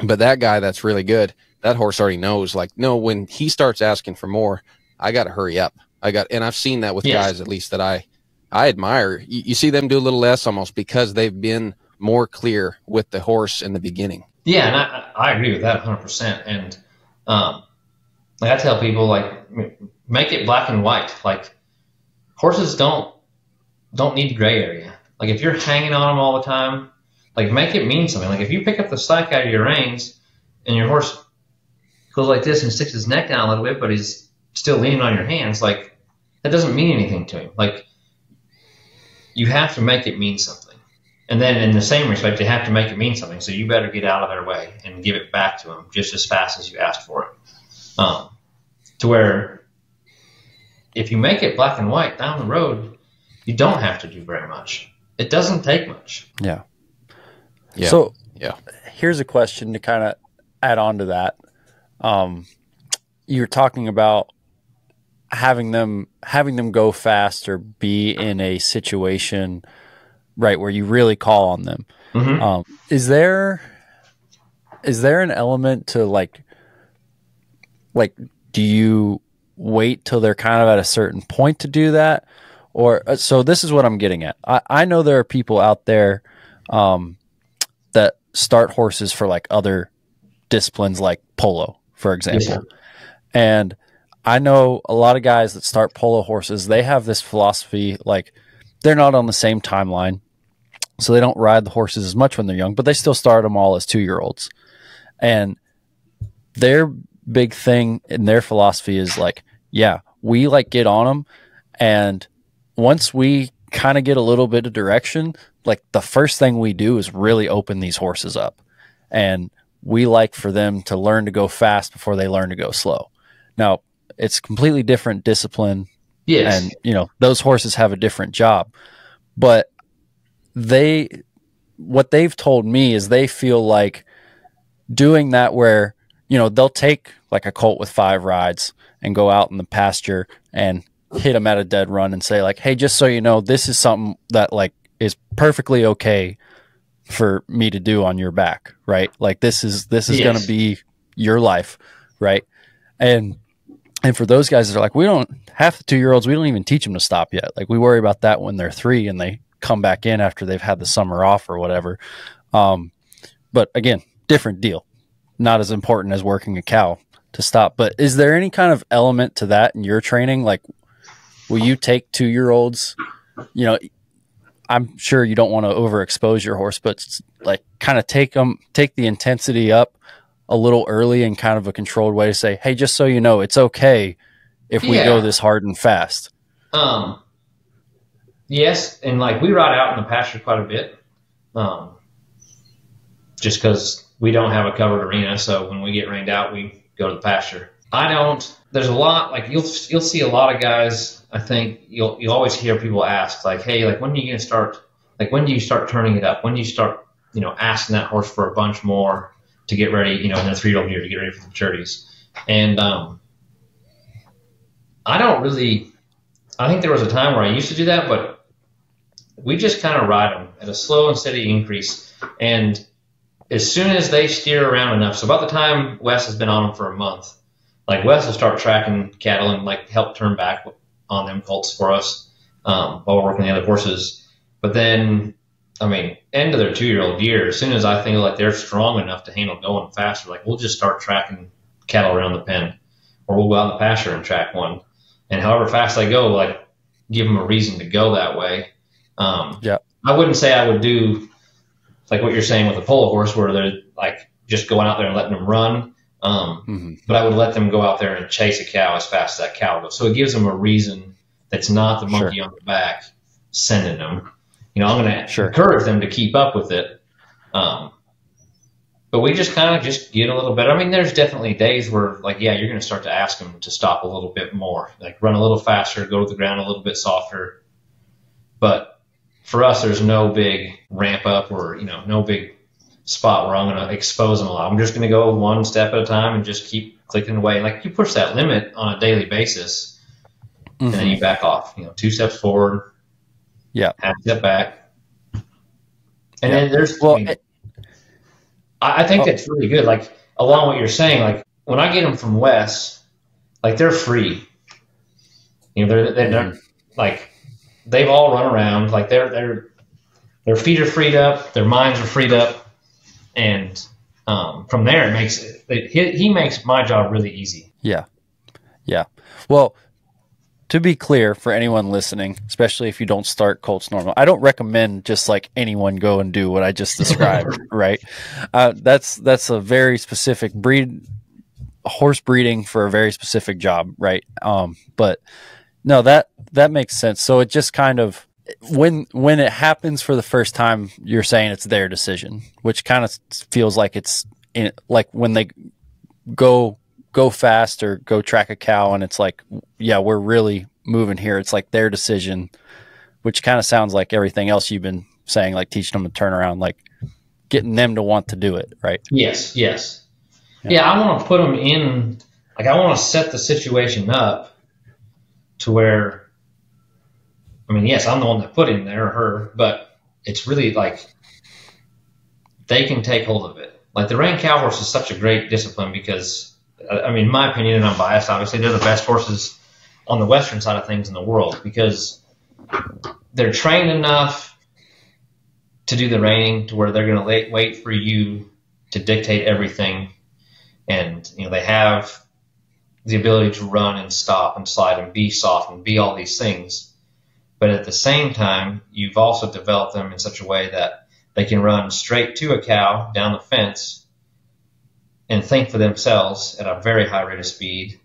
But that guy that's really good, that horse already knows, like, no, when he starts asking for more, I got to hurry up. And I've seen that with guys, at least that I admire. You see them do a little less almost because they've been more clear with the horse in the beginning. Yeah, and I agree with that 100%. And like I tell people, like, make it black and white. Like, horses don't need gray area. Like, if you're hanging on them all the time, like, make it mean something. Like, if you pick up the slack out of your reins and your horse goes like this and sticks his neck down a little bit, but he's still leaning on your hands, like, that doesn't mean anything to him. Like, you have to make it mean something. And then in the same respect, you have to make it mean something. So you better get out of their way and give it back to them just as fast as you asked for it. To where if you make it black and white down the road, you don't have to do very much. It doesn't take much. Yeah. Yeah. So here's a question to kind of add on to that. You're talking about having them go fast or be in a situation, right, where you really call on them. Mm-hmm. Is there an element to like, do you wait till they're kind of at a certain point to do that? Or, so this is what I'm getting at. I know there are people out there, that start horses for like other disciplines, like polo, for example. Yes. And I know a lot of guys that start polo horses, they have this philosophy, like they're not on the same timeline. So they don't ride the horses as much when they're young, but they still start them all as 2-year-olds. And their big thing in their philosophy is like, yeah, we like get on them. And once we kind of get a little bit of direction, like the first thing we do is really open these horses up. And we like for them to learn to go fast before they learn to go slow. Now, it's completely different discipline. Yes. And, you know, those horses have a different job. But what they've told me is they feel like doing that where, you know, they'll take like a colt with 5 rides and go out in the pasture and hit them at a dead run and say like, hey, just so you know, this is something that like is perfectly okay for me to do on your back, right? Like this is going to be your life, right? And for those guys that are like, we don't, half the 2-year-olds, we don't even teach them to stop yet. Like we worry about that when they're 3 and they come back in after they've had the summer off or whatever. But again, different deal. Not as important as working a cow to stop. But is there any kind of element to that in your training? Like, will you take 2-year-olds, you know, I'm sure you don't want to overexpose your horse, but like kind of take the intensity up a little early in kind of a controlled way to say, hey, just so you know, it's okay if we go this hard and fast. Yes, and like we ride out in the pasture quite a bit, just because we don't have a covered arena. So when we get rained out, we go to the pasture. I don't. There's a lot, like you'll see a lot of guys. I think you'll always hear people ask like, hey, like when are you gonna start? Like when do you start turning it up? When do you start, asking that horse for a bunch more to get ready, in their 3-year-old year to get ready for the maturities? And I don't really. I think there was a time where I used to do that, but we just kind of ride them at a slow and steady increase. And as soon as they steer around enough, so about the time Wes has been on them for a month, like Wes will start tracking cattle and like help turn back on them colts for us while we're working the other horses. But then, end of their 2-year-old year, as soon as I think like they're strong enough to handle going faster, like we'll just start tracking cattle around the pen, or we'll go out in the pasture and track one. And however fast they go, like give them a reason to go that way. I wouldn't say I would do like what you're saying with a polo horse where they're like just going out there and letting them run. But I would let them go out there and chase a cow as fast as that cow goes. So it gives them a reason that's not the monkey on the back sending them. I'm going to encourage them to keep up with it. But we just kind of just get a little better. There's definitely days where, like, you're going to start to ask them to stop a little bit more, like run a little faster, go to the ground a little bit softer. But for us, there's no big ramp up or, no big spot where I'm going to expose them a lot. I'm just going to go one step at a time and just keep clicking away. Like you push that limit on a daily basis, and then you back off, 2 steps forward, half step back. And then there's, I think that's really good. Like along what you're saying, like when I get them from Wes, like they're free. They're like they've all run around. Like their feet are freed up, their minds are freed up, and from there he makes my job really easy. Yeah. Well, to be clear for anyone listening, especially if you don't start colts normal, I don't recommend just like anyone go and do what I just described, right? That's a very specific horse breeding for a very specific job, right? But no, that makes sense. So it just kind of, when it happens for the first time, you're saying it's their decision, which kind of feels like it's like when they go fast or go track a cow and it's like, we're really moving here. It's like their decision, which kind of sounds like everything else you've been saying, like teaching them to turn around, like getting them to want to do it. Right. Yes. Yeah. I want to put them in, like, I want to set the situation up to where, yes, I'm the one that put him there or her, but it's really like they can take hold of it. Like the Reined cow horse is such a great discipline because, in my opinion, and I'm biased, obviously, they're the best horses on the western side of things in the world because they're trained enough to do the reining to where they're going to wait for you to dictate everything. And, they have the ability to run and stop and slide and be soft and be all these things. But at the same time, you've also developed them in such a way that they can run straight to a cow down the fence and think for themselves at a very high rate of speed,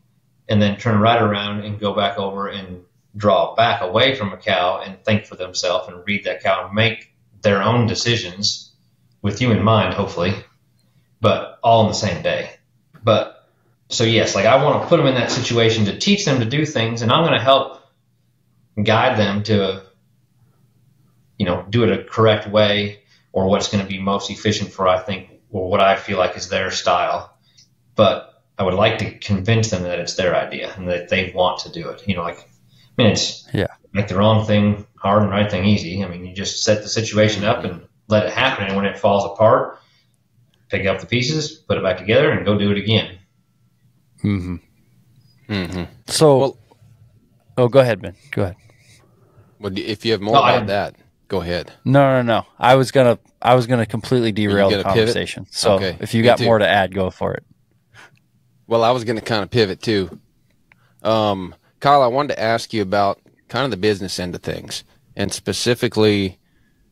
and then turn right around and go back over and draw back away from a cow and think for themselves and read that cow and make their own decisions with you in mind, hopefully, but all in the same day. But so yes, like I want to put them in that situation to teach them to do things, and I'm going to help guide them to, do it a correct way or what's going to be most efficient for, I think, or what I feel like is their style. But I would like to convince them that it's their idea and that they want to do it. It's make the wrong thing hard and right thing easy. You just set the situation up and let it happen. And when it falls apart, pick up the pieces, put it back together, and go do it again. So, go ahead, Ben. Go ahead. Well, if you have more about that, go ahead. No. I was gonna completely derail the conversation. Pivot? So if you got more to add, go for it. Well, I was going to kind of pivot too. Kyle, I wanted to ask you about kind of the business end of things and specifically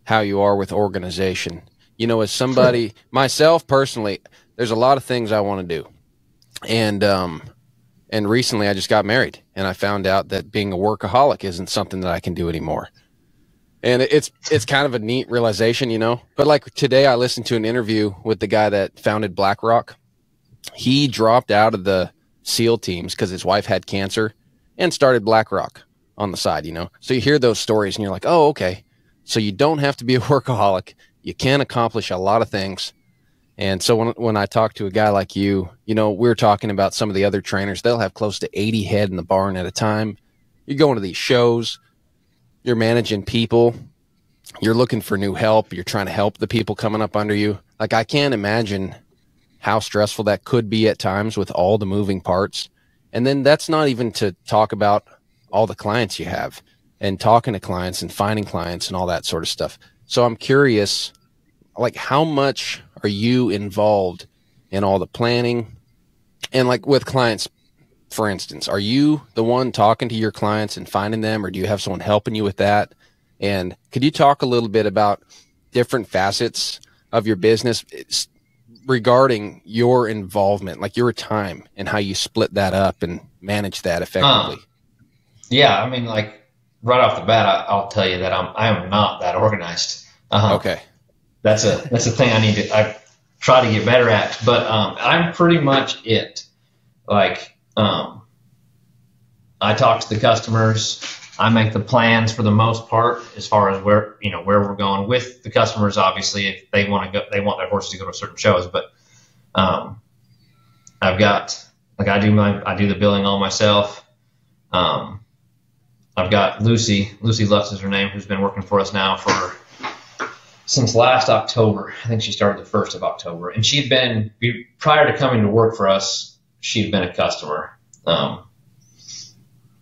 how you are with organization. As somebody, myself personally, there's a lot of things I want to do. And And recently I just got married, and I found out that being a workaholic isn't something that I can do anymore. And it's kind of a neat realization, you know. But like today, I listened to an interview with the guy that founded BlackRock. He dropped out of the SEAL teams because his wife had cancer and started BlackRock on the side, you know. So you hear those stories and you're like, oh, okay. So you don't have to be a workaholic. You can accomplish a lot of things. And so when I talk to a guy like you, you know, we're talking about some of the other trainers. They'll have close to 80 head in the barn at a time. You're going to these shows. You're managing people. You're looking for new help. You're trying to help the people coming up under you. Like, I can't imagine how stressful that could be at times with all the moving parts. And then that's not even to talk about all the clients you have and talking to clients and finding clients and all that sort of stuff. So I'm curious, like, how much are you involved in all the planning? And like with clients, for instance, are you the one talking to your clients and finding them, or do you have someone helping you with that? And could you talk a little bit about different facets of your business regarding your involvement, like your time, and how you split that up and manage that effectively? Yeah, I mean, like right off the bat, I'll tell you that I am not that organized. Okay, that's a thing I try to get better at. But I'm pretty much it. Like, I talk to the customers. I make the plans for the most part as far as where we're going with the customers. Obviously, if they want to go, they want their horses to go to certain shows. But I've got, like, I do the billing all myself. I've got Lucy Lutz is her name, who's been working for us now since last October. I think she started the 1st of October, and she'd been, prior to coming to work for us, she'd been a customer.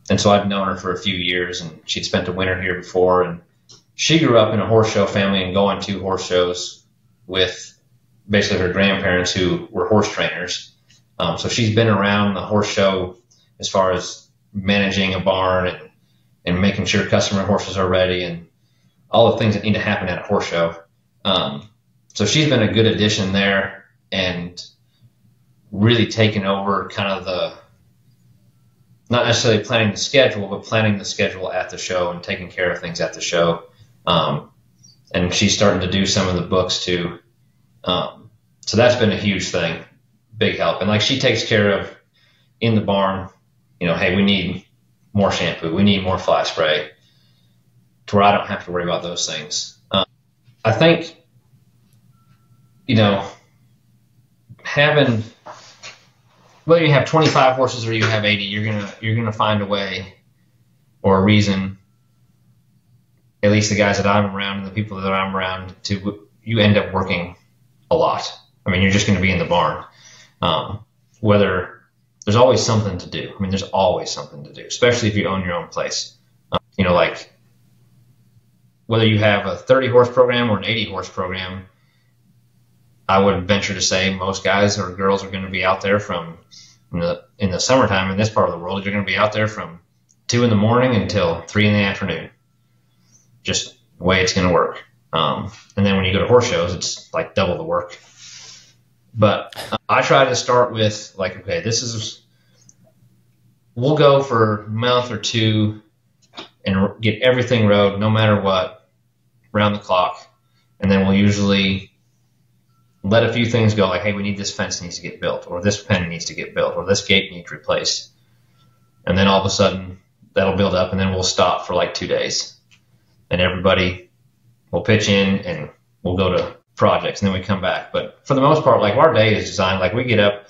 And so I'd known her for a few years, and she'd spent a winter here before. And she grew up in a horse show family and going to horse shows with basically her grandparents who were horse trainers. So she's been around the horse show as far as managing a barn and making sure customer horses are ready and all the things that need to happen at a horse show. So she's been a good addition there and really taken over kind of not necessarily planning the schedule, but planning the schedule at the show and taking care of things at the show. And she's starting to do some of the books too. So that's been a huge thing, big help. And like, she takes care of in the barn, hey, we need more shampoo, we need more fly spray, to where I don't have to worry about those things. I think, having, whether you have 25 horses or you have 80, you're gonna find a way or a reason. At least the guys that I'm around and the people that I'm around, you end up working a lot. I mean, you're just going to be in the barn. Whether there's always something to do. I mean, there's always something to do, especially if you own your own place. Like, whether you have a 30 horse program or an 80 horse program, I would venture to say most guys or girls are going to be out there in the summertime in this part of the world. You're going to be out there from 2 in the morning until 3 in the afternoon. Just the way it's going to work. And then when you go to horse shows, it's like double the work. But I try to start with, like, okay, we'll go for a month or two and get everything rode, no matter what, around the clock. And then we'll usually let a few things go, like, hey, we need this fence needs to get built, or this pen needs to get built, or this gate needs replaced. And then all of a sudden that'll build up, and then we'll stop for like 2 days. And everybody will pitch in and we'll go to projects, and then we come back. But for the most part, like, our day is designed, like, we get up,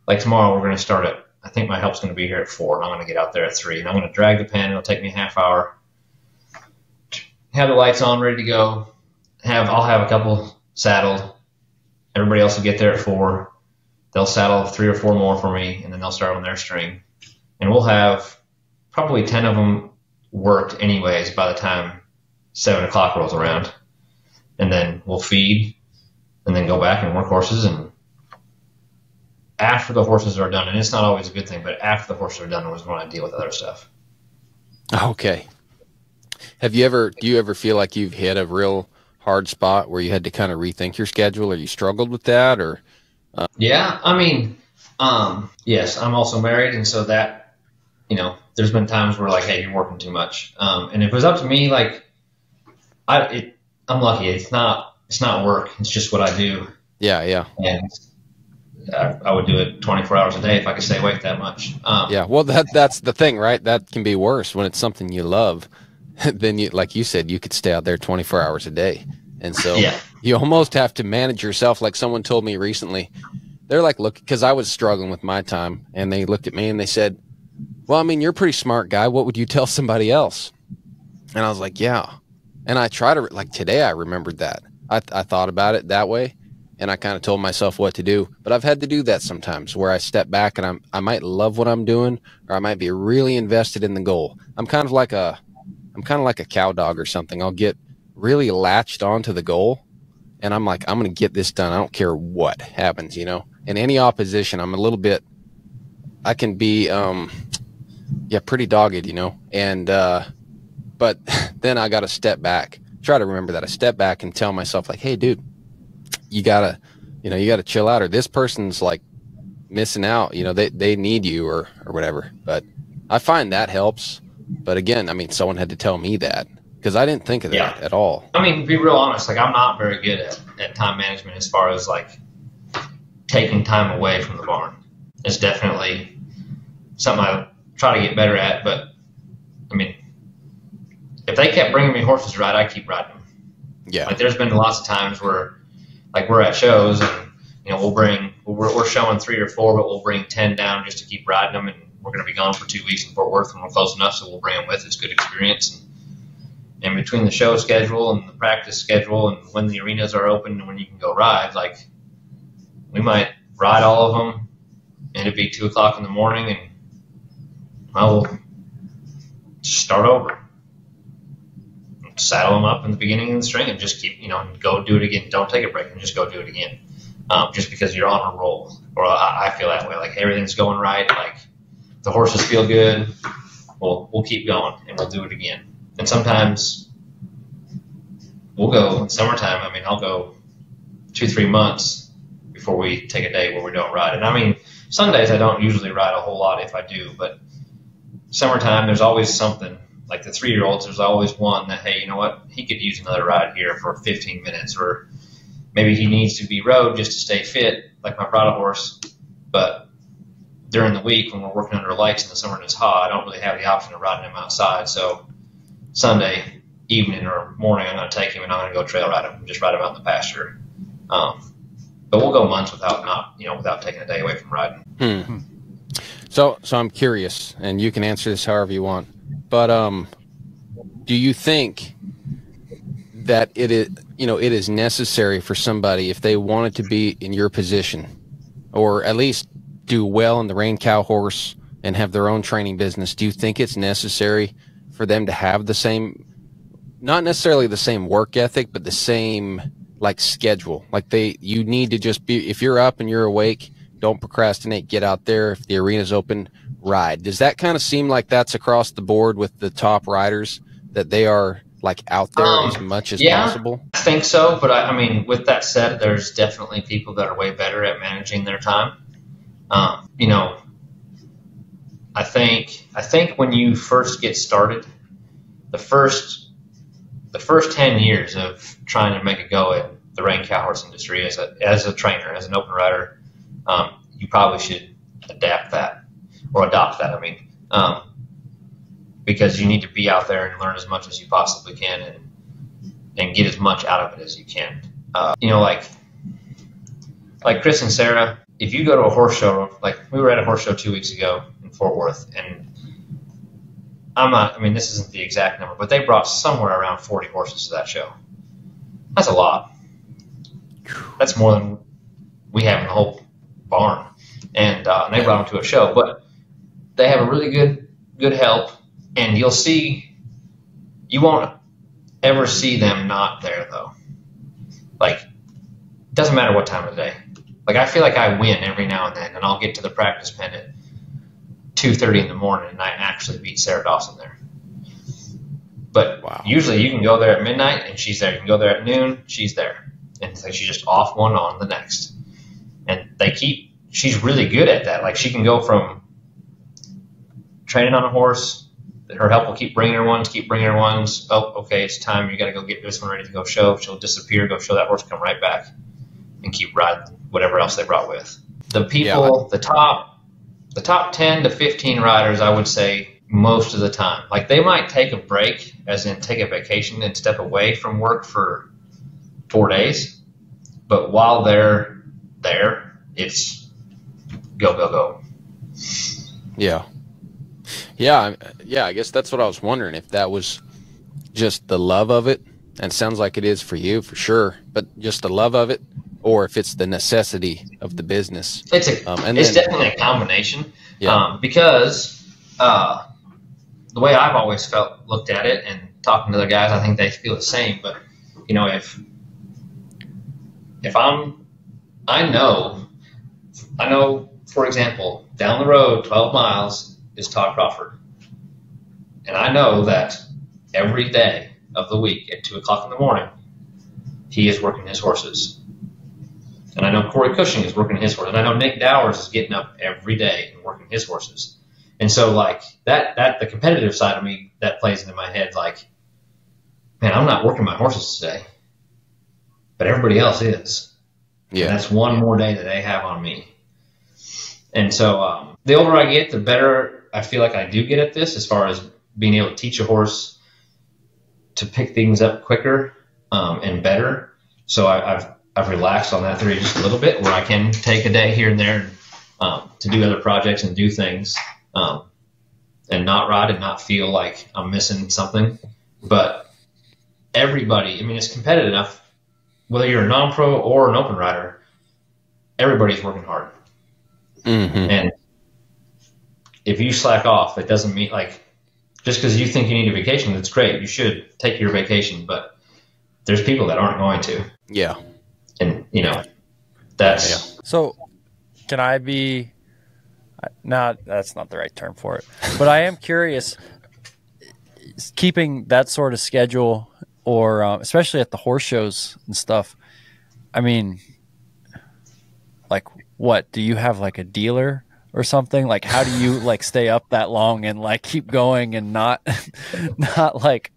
like tomorrow we're going to start at, I think my help's going to be here at 4, and I'm going to get out there at 3, and I'm going to drag the pen. It'll take me a half hour. Have the lights on, ready to go. I'll have a couple saddled. Everybody else will get there at 4. They'll saddle 3 or 4 more for me, and then they'll start on their string. And we'll have probably 10 of them worked anyways by the time 7 o'clock rolls around. And then we'll feed and then go back and work horses. And after the horses are done, and it's not always a good thing, but after the horses are done is when I deal with other stuff. Okay. Do you ever feel like you've hit a real hard spot where you had to kind of rethink your schedule, or you struggled with that? Or Yeah, I mean, Yes, I'm also married, and so that, there's been times where like, hey, you're working too much. And if it was up to me, like, I'm lucky. It's not work. It's just what I do. Yeah, yeah. And I would do it 24 hours a day if I could stay awake that much. Yeah, well, that's the thing, right? That can be worse when it's something you love. Then, like you said, you could stay out there 24 hours a day. And so you almost have to manage yourself. Like someone told me recently, they're like, look, because I was struggling with my time, and they looked at me and they said, well, I mean, you're a pretty smart guy. What would you tell somebody else? And I was like, yeah. And I try to, like today, I remembered that. I thought about it that way, and I kind of told myself what to do. But I've had to do that sometimes where I step back and I might love what I'm doing, or I might be really invested in the goal. I'm kind of like a cow dog or something. I'll get really latched onto the goal, and I'm like, I'm going to get this done. I don't care what happens, In any opposition, I'm a little bit, I can be, pretty dogged, And, but then I got to step back. Try to remember that. I step back and tell myself, like, hey, dude, you gotta chill out, or this person's like missing out. They need you or whatever. But I find that helps. But again, I mean, someone had to tell me that, because I didn't think of that at all. I mean, to be real honest, like I'm not very good at time management as far as like taking time away from the barn. It's definitely something I try to get better at. But I mean, if they kept bringing me horses to ride, I keep riding them. Yeah. Like there's been lots of times where like we're at shows and we're showing 3 or 4, but we'll bring 10 down just to keep riding them, and we're going to be gone for 2 weeks in Fort Worth when we're close enough, so we'll bring them with. It's good experience. And between the show schedule and the practice schedule and when the arenas are open and when you can go ride, like we might ride all of them and it'd be 2 o'clock in the morning, and we'll start over. Saddle them up in the beginning of the string and just keep, and go do it again. Don't take a break and just go do it again. Just because you're on a roll. Or I feel that way. Like everything's going right. Like the horses feel good. We'll keep going and we'll do it again. And sometimes we'll go in summertime. I mean, I'll go 2-3 months before we take a day where we don't ride. And I mean, Sundays I don't usually ride a whole lot if I do, but summertime there's always something. Like the 3-year-olds, there's always one that, hey, you know what? He could use another ride here for 15 minutes, or maybe he needs to be rode just to stay fit, like my bridle horse. But during the week when we're working under lights in the summer and it's hot, I don't really have the option of riding him outside. So Sunday evening or morning, I'm going to take him and I'm going to go trail ride him and just ride him out in the pasture. But we'll go months without taking a day away from riding. So I'm curious, and you can answer this however you want. But do you think that it is necessary for somebody, if they wanted to be in your position, or at least do well in the reined cow horse and have their own training business, do you think it's necessary for them to have the same, not necessarily the same work ethic, but the same like schedule? Like you need to just be, if you're up and you're awake, don't procrastinate, get out there. If the arena's open, ride. Does that kind of seem like that's across the board with the top riders, that they are like out there as much as possible? I think so, but I mean, with that said, there's definitely people that are way better at managing their time. I think when you first get started, the first 10 years of trying to make a go at the reined cow horse industry as a trainer, as an open rider, you probably should adopt that. Because you need to be out there and learn as much as you possibly can and get as much out of it as you can. Like Chris and Sarah, if you go to a horse show, like we were at a horse show 2 weeks ago in Fort Worth, and this isn't the exact number, but they brought somewhere around 40 horses to that show. That's a lot. That's more than we have in the whole barn. And they brought them to a show, but they have a really good help, and you won't ever see them not there though. Like, it doesn't matter what time of the day. Like, I feel like I win every now and then, and I'll get to the practice pen at 2:30 in the morning, and I actually beat Sarah Dawson there. But Usually you can go there at midnight, and she's there. You can go there at noon, she's there. And so she's just off one on the next. And she's really good at that. Like, she can go from training on a horse, her help will keep bringing her ones. Oh, okay, it's time. You got to go get this one ready to go show. She'll disappear, go show that horse, come right back, and keep riding whatever else they brought with. The people, the top 10 to 15 riders, I would say most of the time, like, they might take a break, as in take a vacation and step away from work for 4 days. But while they're there, it's go, go, go. Yeah. Yeah. I guess that's what I was wondering, if that was just the love of it. And it sounds like it is for you, for sure. But just the love of it, or if it's the necessity of the business. It's definitely a combination. Yeah. Because the way I've always looked at it, and talking to other guys, I think they feel the same. But, you know, if I know, for example, down the road 12 miles is Todd Crawford. And I know that every day of the week at 2 o'clock in the morning, he is working his horses. And I know Corey Cushing is working his horses. And I know Nick Dowers is getting up every day and working his horses. And so, like, that the competitive side of me, that plays into my head, like, man, I'm not working my horses today, but everybody else is. Yeah. And that's one more day that they have on me. And so the older I get, the better I feel like I do get at this, as far as being able to teach a horse to pick things up quicker and better. So I've relaxed on that theory just a little bit, where I can take a day here and there to do other projects and do things and not ride and not feel like I'm missing something. But everybody, I mean, it's competitive enough. Whether you're a non-pro or an open rider, everybody's working hard. Mm-hmm. And if you slack off, it doesn't mean, like, just because you think you need a vacation, that's great. You should take your vacation, but there's people that aren't going to. Yeah. And, you know, that's... Yeah. So can I be... No, that's not the right term for it. But I am curious, keeping that sort of schedule, or especially at the horse shows and stuff, I mean, like, what? Do you have, like, a dealer or something? Like, how do you, like, stay up that long and, like, keep going and not like,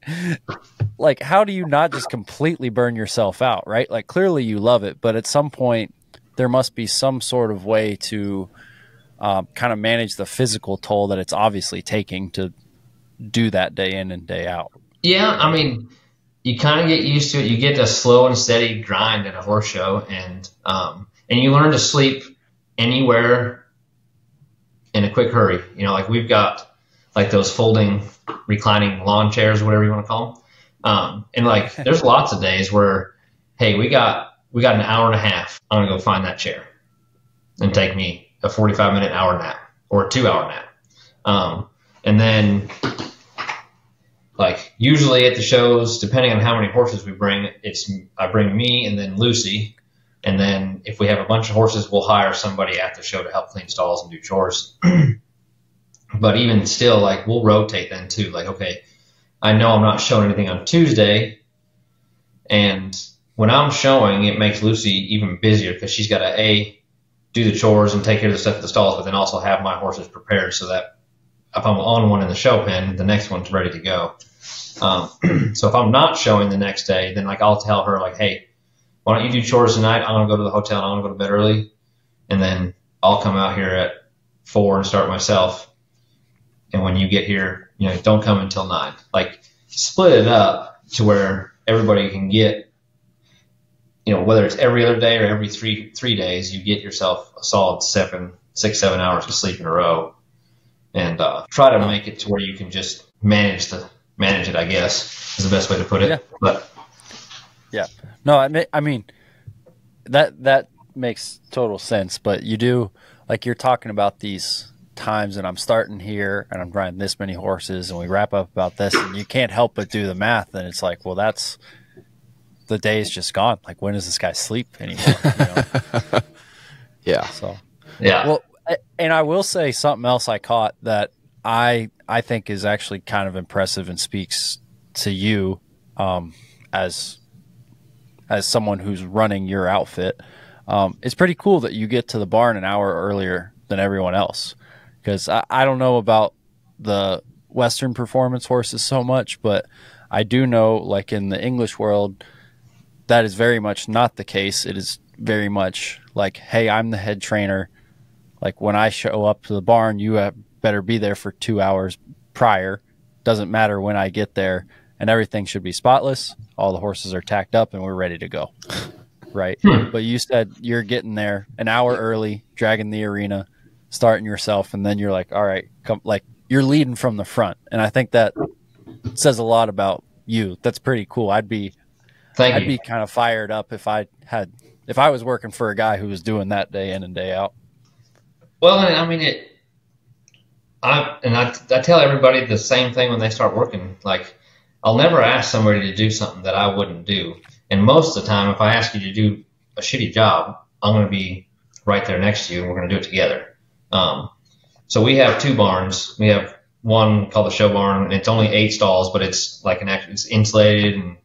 how do you not just completely burn yourself out, right? Like, clearly you love it, but at some point there must be some sort of way to kind of manage the physical toll that it's obviously taking to do that day in and day out. Yeah, I mean, you kind of get used to it. You get a slow and steady grind at a horse show, and you learn to sleep anywhere in a quick hurry. You know, like, we've got, like, those folding, reclining lawn chairs, whatever you want to call them. And, like, there's lots of days where, hey, we got an hour and a half. I'm gonna go find that chair and take me a 45-minute hour nap or a 2-hour nap. And then, like, usually at the shows, depending on how many horses we bring, I bring me and then Lucy. And then if we have a bunch of horses, we'll hire somebody at the show to help clean stalls and do chores. But even still, like, we'll rotate then too. Like, okay, I know I'm not showing anything on Tuesday, and when I'm showing, it makes Lucy even busier, because she's got to do the chores and take care of the stuff at the stalls, but then also have my horses prepared so that if I'm on one in the show pen, the next one's ready to go. So if I'm not showing the next day, then, like, I'll tell her, like, hey, why don't you do chores tonight? I'm going to go to the hotel and I'm going to go to bed early. And then I'll come out here at 4 and start myself. And when you get here, you know, don't come until 9. Like, split it up to where everybody can get, you know, whether it's every other day or every three days, you get yourself a solid 6-7 hours of sleep in a row, and try to make it to where you can just manage it, I guess, is the best way to put it. Yeah. But yeah, no, I mean that makes total sense. But you do, like, you're talking about these times, and I'm starting here and I'm riding this many horses, and we wrap up about this, and you can't help but do the math, and it's like, well, that's, the day is just gone. Like, when does this guy sleep anymore? You know? Yeah. So, yeah. Well, and I will say something else I caught that I think is actually kind of impressive and speaks to you as someone who's running your outfit. it's pretty cool that you get to the barn an hour earlier than everyone else. Because I don't know about the Western performance horses so much, but I do know, like in the English world, that is very much not the case. It is very much like, hey, I'm the head trainer. Like when I show up to the barn, you better be there for 2 hours prior. Doesn't matter when I get there, and everything should be spotless. All the horses are tacked up and we're ready to go. Right. But you said you're getting there an hour early, dragging the arena, starting yourself, and then you're like, all right, come, like you're leading from the front. And I think that says a lot about you. That's pretty cool. I'd be kind of fired up if I was working for a guy who was doing that day in and day out. Well, I mean, I tell everybody the same thing when they start working. Like, I'll never ask somebody to do something that I wouldn't do. And most of the time, if I ask you to do a shitty job, I'm going to be right there next to you, and we're going to do it together. So we have 2 barns. We have one called the show barn, and it's only 8 stalls, but it's like it's insulated and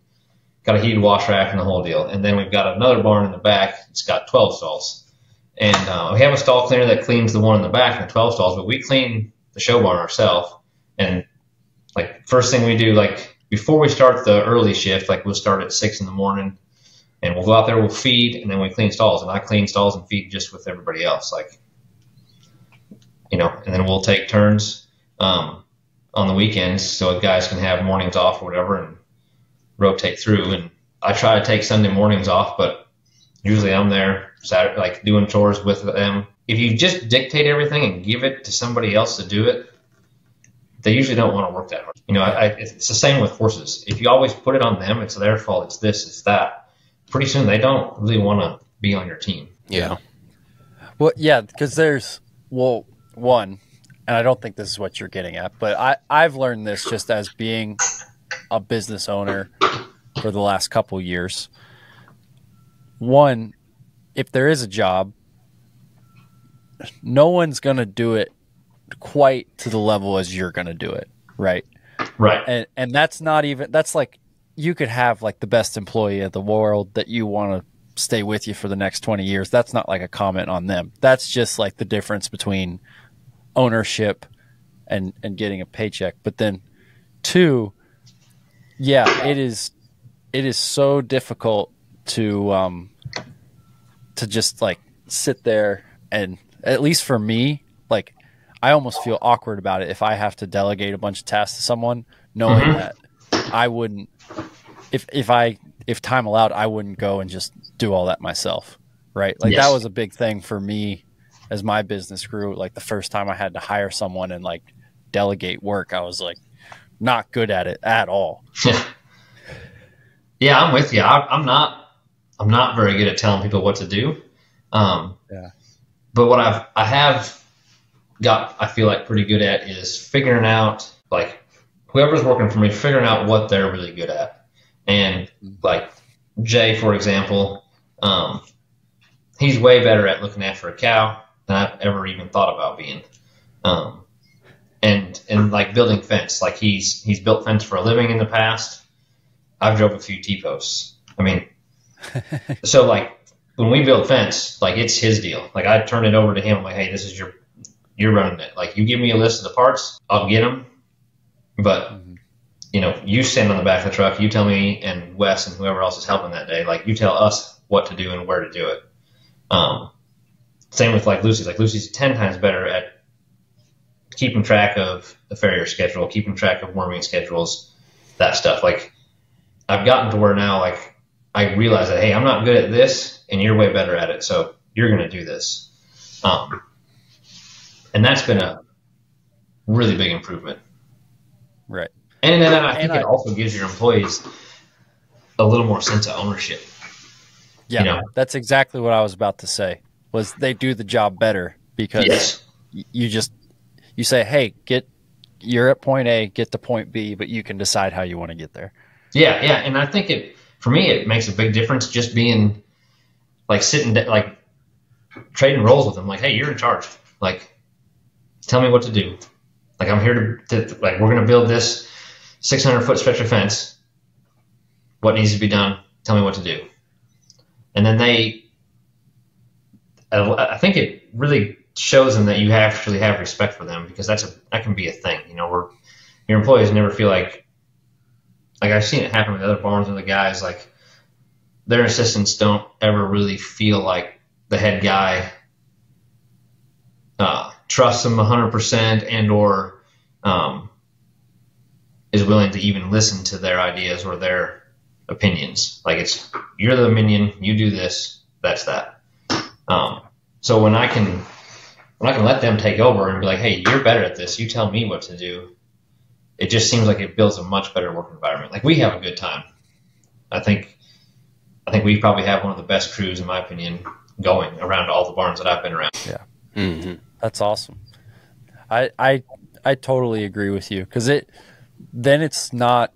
got a heated wash rack and the whole deal. And then we've got another barn in the back. It's got 12 stalls. And we have a stall cleaner that cleans the one in the back and the 12 stalls, but we clean the show barn ourselves. And like first thing we do, like before we start the early shift, like we'll start at 6 in the morning and we'll go out there, we'll feed, and then we clean stalls. And I clean stalls and feed just with everybody else. Like, you know, and then we'll take turns on the weekends so guys can have mornings off or whatever and rotate through. And I try to take Sunday mornings off, but usually I'm there Saturday, like doing chores with them. If you just dictate everything and give it to somebody else to do it, they usually don't want to work that hard. You know, it's the same with horses. If you always put it on them, it's their fault, it's this, it's that, pretty soon they don't really want to be on your team. Yeah. Well, yeah, because there's, well, one, and I don't think this is what you're getting at, but I've learned this just as being a business owner for the last couple years. One, if there is a job, no one's going to do it quite to the level as you're going to do it. Right. Right. And that's not even, that's like, you could have like the best employee of the world that you want to stay with you for the next 20 years. That's not like a comment on them. That's just like the difference between ownership and getting a paycheck. But then 2, yeah, it is so difficult to just like sit there, and at least for me, like I almost feel awkward about it if I have to delegate a bunch of tasks to someone, knowing that I wouldn't, if time allowed, I wouldn't go and just do all that myself. Right. Like that was a big thing for me as my business grew. Like the first time I had to hire someone and like delegate work, I was like not good at it at all. Yeah, I'm with you. I'm not very good at telling people what to do. But what I have got, I feel like pretty good at is figuring out, like whoever's working for me, figuring out what they're really good at. And like Jay, for example, he's way better at looking after a cow than I've ever even thought about being. And like building fence, like he's built fence for a living in the past. I've drove a few T-posts. I mean, so like when we build fence, like it's his deal. Like I turn it over to him. I'm like, hey, this is you're running it. Like you give me a list of the parts, I'll get them. But you know, you stand on the back of the truck. You tell me and Wes and whoever else is helping that day. Like you tell us what to do and where to do it. Same with like Lucy. Like Lucy's 10 times better at keeping track of the farrier schedule, keeping track of worming schedules, that stuff. Like I've gotten to where now, like I realize that, hey, I'm not good at this and you're way better at it. So you're going to do this. And that's been a really big improvement. Right. And then I think it also gives your employees a little more sense of ownership. Yeah, you know? That's exactly what I was about to say, was they do the job better because you say, hey, you're at point A, get to point B, but you can decide how you want to get there. Yeah. And I think for me, it makes a big difference just being like like trading roles with them. Like, hey, you're in charge. Like, tell me what to do. Like, I'm here to like, we're going to build this 600-foot stretch of fence. What needs to be done? Tell me what to do. And then they I think it really shows them that you actually have respect for them, because that can be a thing. You know, where your employees never feel like I've seen it happen with other barns and the guys, like their assistants don't ever really feel like the head guy trusts them 100% and or is willing to even listen to their ideas or their opinions. Like you're the minion, you do this, that's that. So when I can let them take over and be like, hey, you're better at this, you tell me what to do, it just seems like it builds a much better work environment. Like we have a good time. I think we probably have one of the best crews, in my opinion, going around all the barns that I've been around. Yeah. Mm-hmm. That's awesome. I totally agree with you, because then it's not,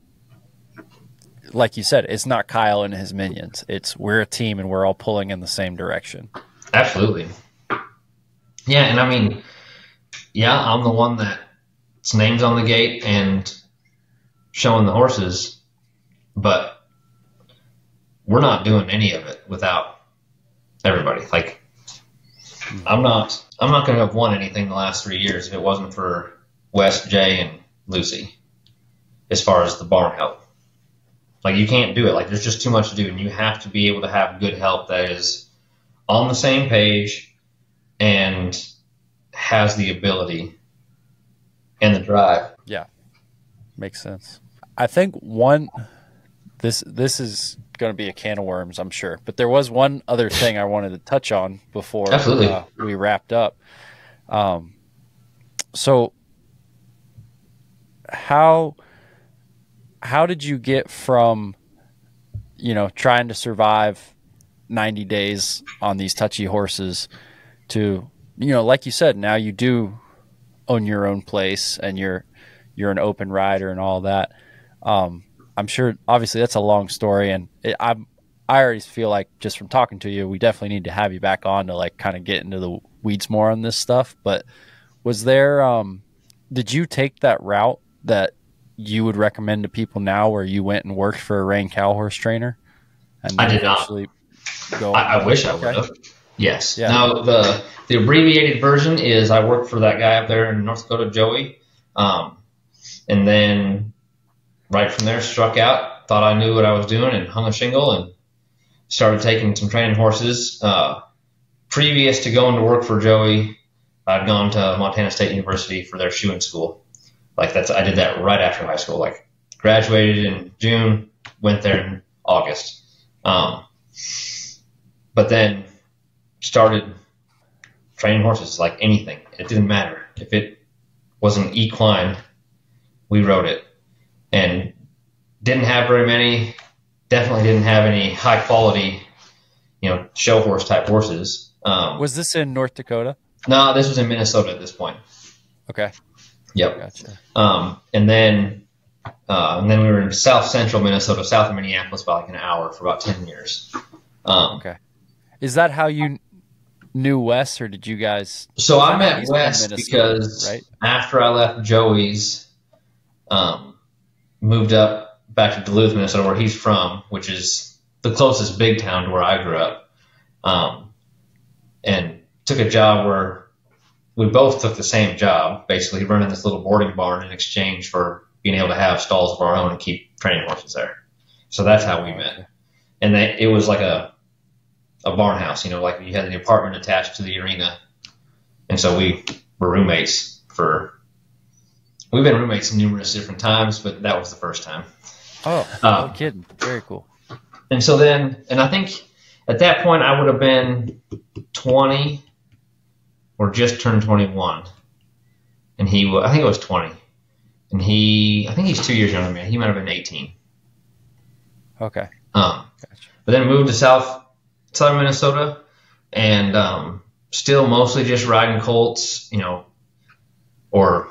like you said, it's not Kyle and his minions. It's we're a team and we're all pulling in the same direction. Absolutely. Yeah, and I mean, yeah, I'm the one that's names on the gate and showing the horses, but we're not doing any of it without everybody. Like, I'm not going to have won anything the last 3 years if it wasn't for Wes, Jay, and Lucy, as far as the barn help. Like, you can't do it. Like, there's just too much to do, and you have to be able to have good help that is on the same page and has the ability and the drive. Yeah, makes sense. I think this is going to be a can of worms, I'm sure, but there was one other thing I wanted to touch on before we wrapped up. So how did you get from, trying to survive 90 days on these touchy horses to, like you said, now you do own your own place and you're an open rider and all that. I'm sure, obviously, that's a long story, and I already feel like, just from talking to you, we definitely need to have you back on to like kind of get into the weeds more on this stuff. But was there, did you take that route that you would recommend to people now, where you went and worked for a Reined cow horse trainer? And I did not. I wish I would have. Yes. Yeah. Now the abbreviated version is I worked for that guy up there in North Dakota, Joey, and then right from there struck out, thought I knew what I was doing, and hung a shingle and started taking some training horses. Previous to going to work for Joey, I'd gone to Montana State University for their shoeing school. Like I did that right after high school. Like graduated in June, went there in August. But then started training horses like anything. It didn't matter. If it was an equine, we rode it. And didn't have very many, definitely didn't have any high quality, show horse type horses. Was this in North Dakota? No, this was in Minnesota at this point. Okay. Yep. Gotcha. And then we were in South Central Minnesota, south of Minneapolis, by like an hour for about 10 years. Okay. Is that how you knew Wes, or did you guys? So I met Wes because after I left Joey's, moved up back to Duluth, Minnesota, where he's from, which is the closest big town to where I grew up, and took a job where we both took the same job, basically running this little boarding barn in exchange for being able to have stalls of our own and keep training horses there. So that's how we met. And it was like a barn house, like you had the apartment attached to the arena. And so we were roommates we've been roommates numerous different times, but that was the first time. Oh, no kidding. Very cool. And so then, and I think at that point I would have been 20 or just turned 21. And I think it was 20. And I think he's 2 years younger than me. He might have been 18. Okay. Gotcha. But then moved to southern Minnesota, and still mostly just riding colts, or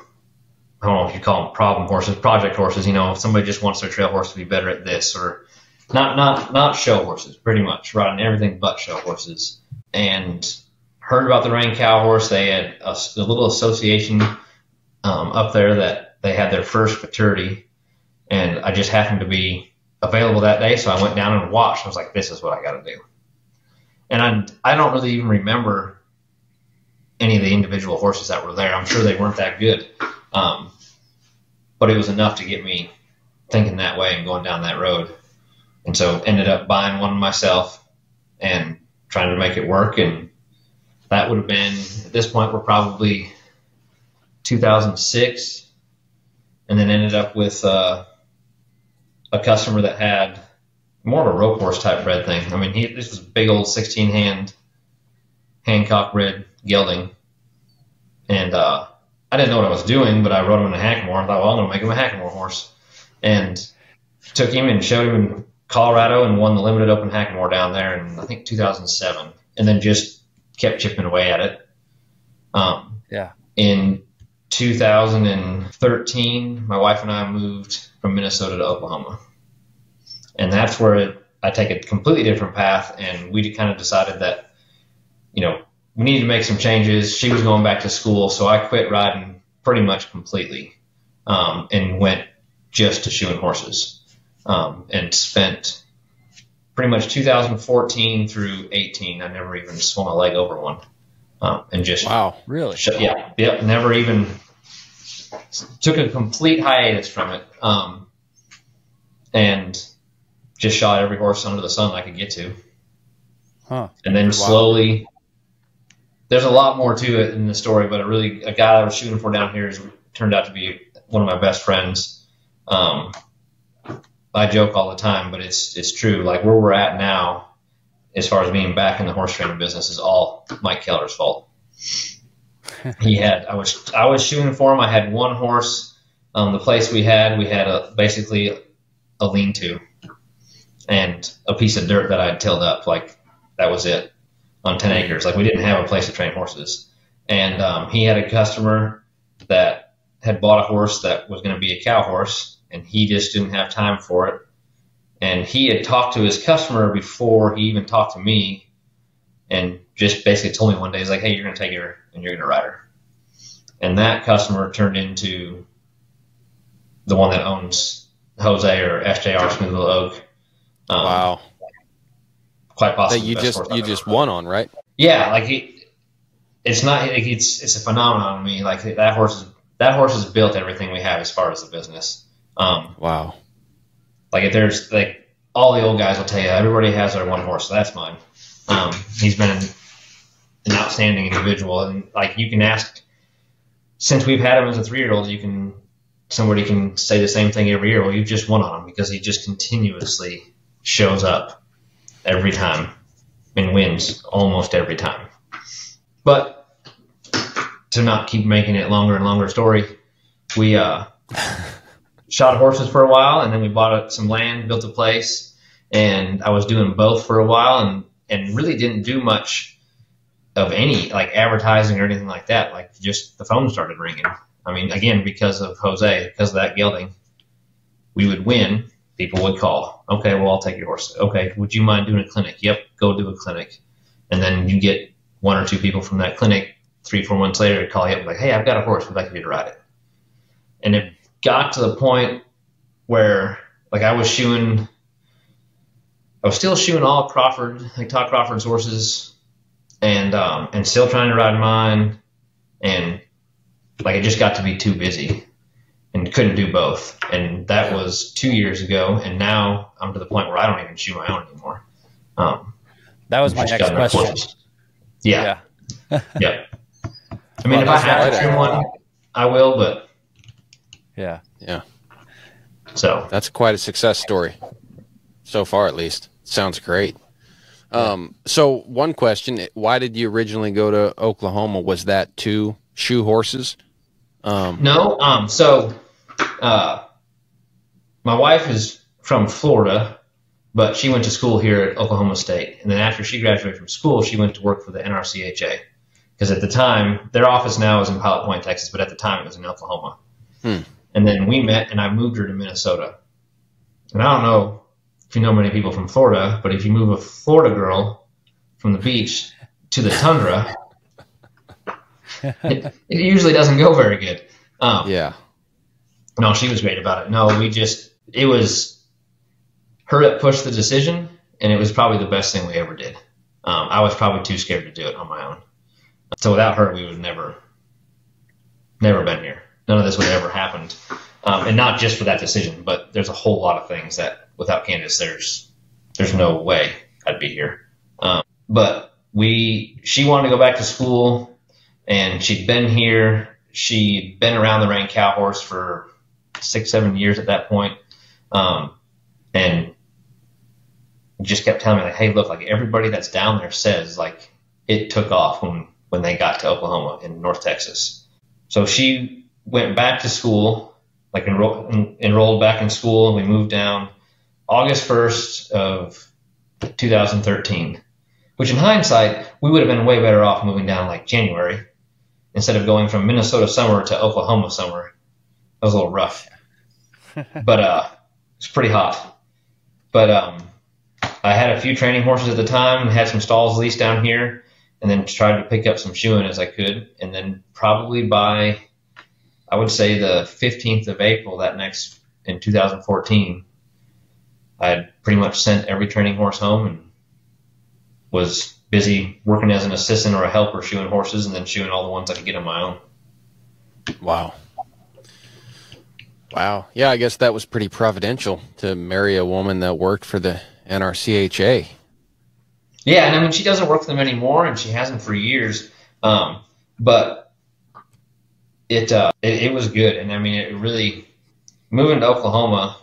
I don't know if you call them problem horses, project horses. If somebody just wants their trail horse to be better at this, or not show horses, pretty much riding everything but show horses. And heard about the Reined cow horse. They had a little association up there that they had their first maturity, and I just happened to be available that day, so I went down and watched. I was like, this is what I got to do. And I don't really even remember any of the individual horses that were there. I'm sure they weren't that good. But it was enough to get me thinking that way and going down that road. And so ended up buying one myself and trying to make it work. And that would have been, at this point, we're probably 2006. And then ended up with a customer that had more of a rope horse type bred thing. I mean, this was a big old 16-hand Hancock bred gelding. And I didn't know what I was doing, but I rode him in a hackamore. I thought, well, I'm going to make him a hackamore horse. And took him and showed him in Colorado and won the limited open hackamore down there in, I think, 2007. And then just kept chipping away at it. In 2013, my wife and I moved from Minnesota to Oklahoma. And that's where I take a completely different path. And we kind of decided that, you know, we needed to make some changes. She was going back to school, so I quit riding pretty much completely and went just to shoeing horses and spent pretty much 2014 through 18. I never even swung a leg over one and just really never even took a complete hiatus from it and just shot every horse under the sun I could get to. And then slowly. There's a lot more to it in the story, but a guy I was shooting for down here turned out to be one of my best friends. I joke all the time, but it's true. Like where we're at now, as far as being back in the horse training business, is all Mike Keller's fault. I was shooting for him. I had one horse. The place we had basically a lean-to and a piece of dirt that I had tilled up. Like that was it. On 10 acres. Like we didn't have a place to train horses. And he had a customer that had bought a horse that was going to be a cow horse, and he just didn't have time for it. And he had talked to his customer before he even talked to me, and just basically told me one day, he's like, hey, you're going to take her and you're going to ride her. And that customer turned into the one that owns Jose or SJR Smooth Little Oak. Wow. Quite possibly that you just won on, right? Yeah, like it's not like it's a phenomenon to me. Like that horse has built everything we have as far as the business. Wow. Like if there's like all the old guys will tell you everybody has their one horse, so that's mine. He's been an outstanding individual, and like you can ask, since we've had him as a 3-year-old, somebody can say the same thing every year. Well, you've just won on him because he just continuously shows up. Every time and wins almost every time. But to not keep making it longer and longer story, we shot horses for a while, and then we bought some land, built a place, and I was doing both for a while and really didn't do much of any like advertising or anything like that. Like just the phone started ringing. I mean, again, because of Jose, because of that gelding, we would win. People would call. Okay, well, I'll take your horse. Okay, would you mind doing a clinic? Yep, go do a clinic. And then you get 1 or 2 people from that clinic 3-4 months later to call you up like, hey, I've got a horse. We'd like you to ride it. And it got to the point where like I was still shoeing all Crawford, like Todd Crawford's horses and still trying to ride mine. And like it just got to be too busy. And couldn't do both. And that was 2 years ago. And now I'm to the point where I don't even shoe my own anymore. That was my next question. Yeah. Yeah. I mean, if I have to trim one, I will, but. Yeah. Yeah. So. That's quite a success story. So far, at least. Sounds great. So one question, why did you originally go to Oklahoma? Was that to shoe horses? No. So, my wife is from Florida, but she went to school here at Oklahoma State. And then after she graduated from school, she went to work for the NRCHA. Because at the time, their office now is in Pilot Point, Texas, but at the time it was in Oklahoma. And then we met, and I moved her to Minnesota. And I don't know if you know many people from Florida, but if you move a Florida girl from the beach to the tundra, it usually doesn't go very good. Yeah. No, she was great about it. No, it was her that pushed the decision, and it was probably the best thing we ever did. I was probably too scared to do it on my own. So without her, we would have never been here. None of this would have ever happened. And not just for that decision, but there's a whole lot of things that without Candace, there's no way I'd be here. But she wanted to go back to school, and she'd been here. She'd been around the Reined cow horse for 6-7 years at that point. And just kept telling me, like, hey, look, like, everybody that's down there says, like, it took off when they got to Oklahoma in North Texas. So she went back to school, like enrolled back in school, and we moved down August 1st of 2013, which in hindsight, we would have been way better off moving down like January instead of going from Minnesota summer to Oklahoma summer. That was a little rough, but it's pretty hot. But I had a few training horses at the time and had some stalls leased down here, and then tried to pick up some shoeing as I could. And then probably by, I would say, the 15th of April in 2014, I had pretty much sent every training horse home and was busy working as an assistant or a helper shoeing horses, and then shoeing all the ones I could get on my own. Wow. Yeah, I guess that was pretty providential to marry a woman that worked for the NRCHA. Yeah, and I mean, she doesn't work for them anymore, and she hasn't for years. But it was good, and I mean, it really, moving to Oklahoma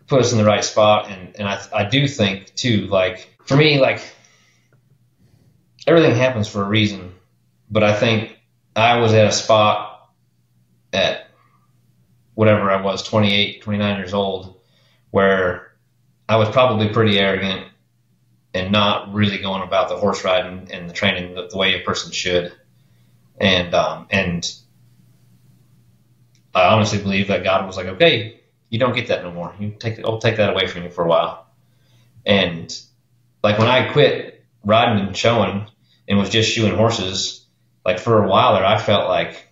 put us in the right spot, and I do think too, like, for me, like, everything happens for a reason, but I think I was at a spot at whatever I was, 28, 29 years old, where I was probably pretty arrogant and not really going about the horse riding and the training the way a person should. And I honestly believe that God was like, okay, you don't get that no more. I'll take that away from you for a while. And like, when I quit riding and showing and was just shoeing horses, like, for a while there, I felt like,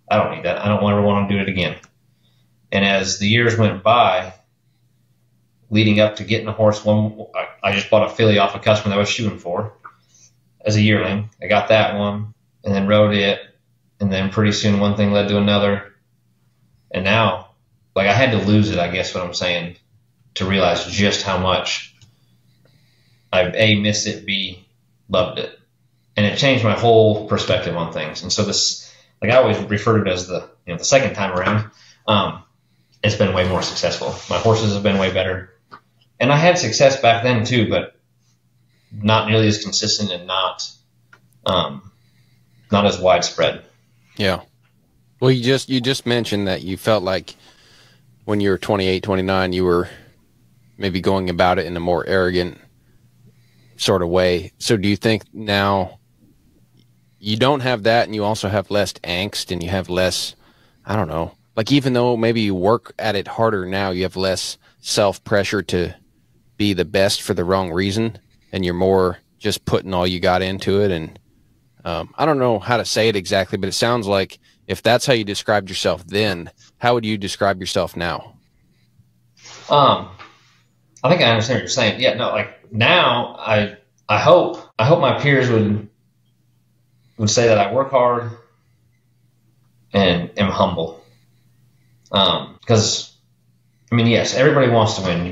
I don't need that. I don't ever want to do it again. And as the years went by, leading up to getting a horse, I just bought a filly off a customer that I was shooting for as a yearling. I got that one and then rode it. And then pretty soon one thing led to another. And now, like, I had to lose it, I guess what I'm saying, to realize just how much I've A, missed it, B, loved it. And it changed my whole perspective on things. And so this, like, I always refer to it as the second time around. It's been way more successful. My horses have been way better. And I had success back then too, but not nearly as consistent and not as widespread. Yeah. Well, you just mentioned that you felt like when you were 28, 29, you were maybe going about it in a more arrogant sort of way. So do you think now you don't have that, and you also have less angst, and you have less, I don't know, like, even though maybe you work at it harder now, you have less self-pressure to be the best for the wrong reason, and you're more just putting all you got into it? And I don't know how to say it exactly, but it sounds like if that's how you described yourself then, how would you describe yourself now? I think I understand what you're saying. Yeah, no, like, now I hope my peers would say that I work hard and am humble. Because, I mean, yes, everybody wants to win.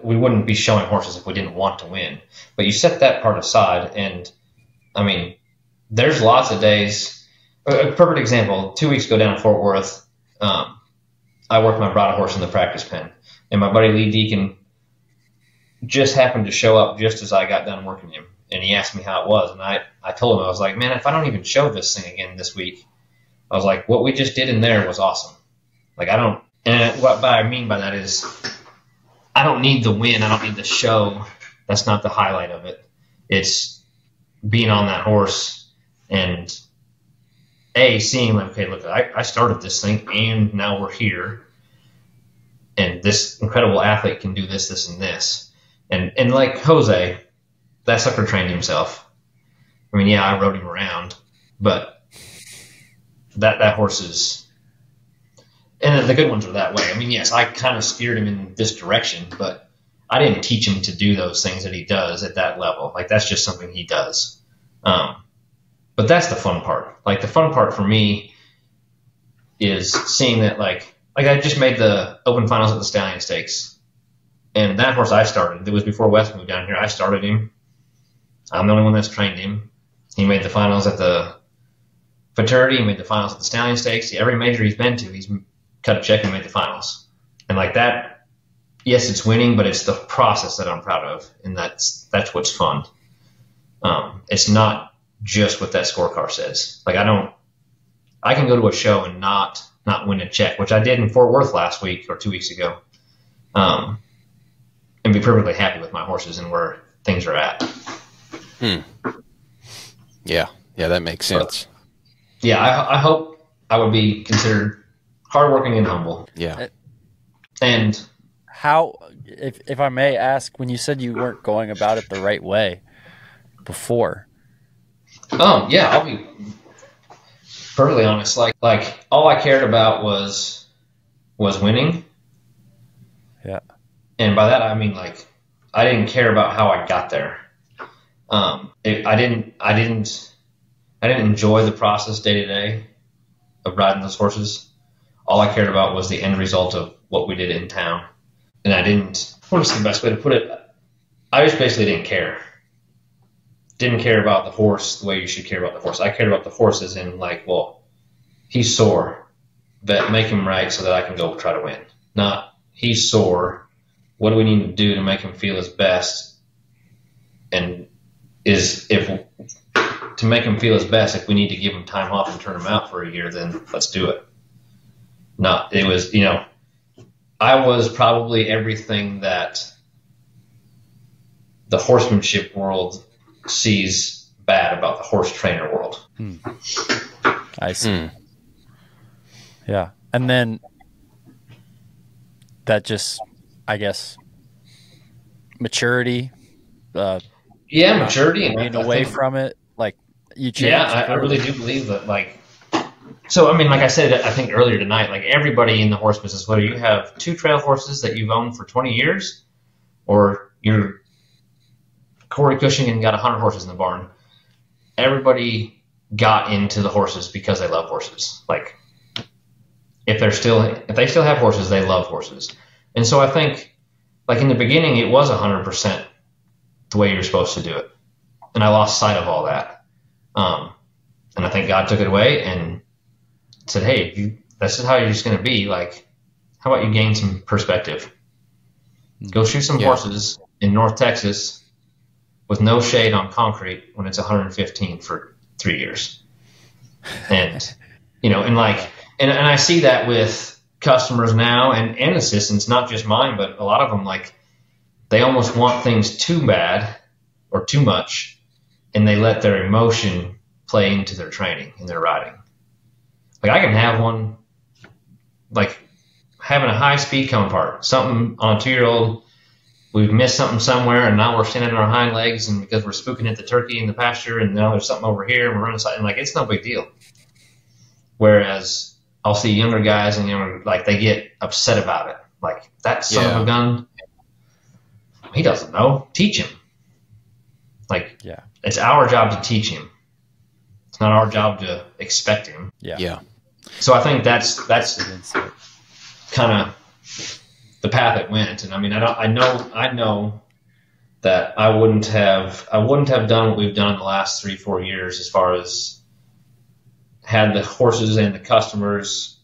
We wouldn't be showing horses if we didn't want to win. But you set that part aside, and, I mean, there's lots of days. A perfect example, 2 weeks ago down in Fort Worth, I worked my bridle horse in the practice pen, and my buddy Lee Deacon just happened to show up just as I got done working him, and he asked me how it was, and I told him, I was like, man, if I don't even show this thing again this week, I was like, what we just did in there was awesome. Like, what I mean by that is, I don't need the win, I don't need the show. That's not the highlight of it. It's being on that horse and seeing, like, okay, look, I started this thing and now we're here, and this incredible athlete can do this, this, and this. And like Jose, that sucker trained himself. I mean, yeah, I rode him around, but that horse is, and the good ones are that way. I mean, yes, I kind of steered him in this direction, but I didn't teach him to do those things that he does at that level. Like, that's just something he does. But that's the fun part. Like the fun part for me is seeing that like I just made the open finals at the Stallion Stakes, and that horse I started. It was before Wes moved down here. I started him. I'm the only one that's trained him. He made the finals at the Futurity. He made the finals at the Stallion Stakes. Every major he's been to, he's cut a check and made the finals. And like that, yes, it's winning, but it's the process that I'm proud of, and that's what's fun. It's not just what that scorecard says. Like I can go to a show and not win a check, which I did in Fort Worth last week or 2 weeks ago, and be perfectly happy with my horses and where things are at. Yeah, that makes sense. But, yeah, I hope I would be considered hardworking and humble. Yeah. And how, if I may ask, when you said you weren't going about it the right way before? Yeah, I'll be perfectly honest. Like all I cared about was winning. Yeah. And by that I mean like I didn't care about how I got there. I didn't enjoy the process day to day of riding those horses. All I cared about was the end result of what we did in town. And what is the best way to put it? I just basically didn't care. Didn't care about the horse the way you should care about the horse. I cared about the horse as in like, well, he's sore, but make him right so that I can go try to win. Not he's sore. What do we need to do to make him feel his best? And to make him feel his best, if we need to give him time off and turn him out for a year, then let's do it. I was probably everything that the horsemanship world sees bad about the horse trainer world. I see. Yeah. And then that just, I guess, maturity. Maturity and being away from it. Like you change. Yeah, I really do believe that. Like, so I mean, like I said, I think earlier tonight, like everybody in the horse business, whether you have 2 trail horses that you've owned for 20 years, or you're Corey Cushing and got 100 horses in the barn, everybody got into the horses because they love horses. Like, if they still have horses, they love horses. And so I think, like in the beginning, it was 100% the way you're supposed to do it, and I lost sight of all that. And I think God took it away and said, "Hey, this is how you're just going to be. Like, how about you gain some perspective? Go shoot some horses in North Texas with no shade on concrete when it's 115 for 3 years." And and I see that with customers now and assistants, not just mine, but a lot of them, like they almost want things too bad or too much, and they let their emotion play into their training and their riding. Like I can have one, like having a high speed come apart, something on a 2-year-old, we've missed something somewhere, and now we're standing on our hind legs, and because we're spooking at the turkey in the pasture, and now there's something over here, and we're running side, and like it's no big deal. Whereas I'll see younger guys and like they get upset about it. Like that son of a gun, he doesn't know. Teach him. Like it's our job to teach him. It's not our job to expect him. Yeah. So I think that's kind of the path it went. And I mean, I know that I wouldn't have done what we've done in the last 3-4 years as far as had the horses and the customers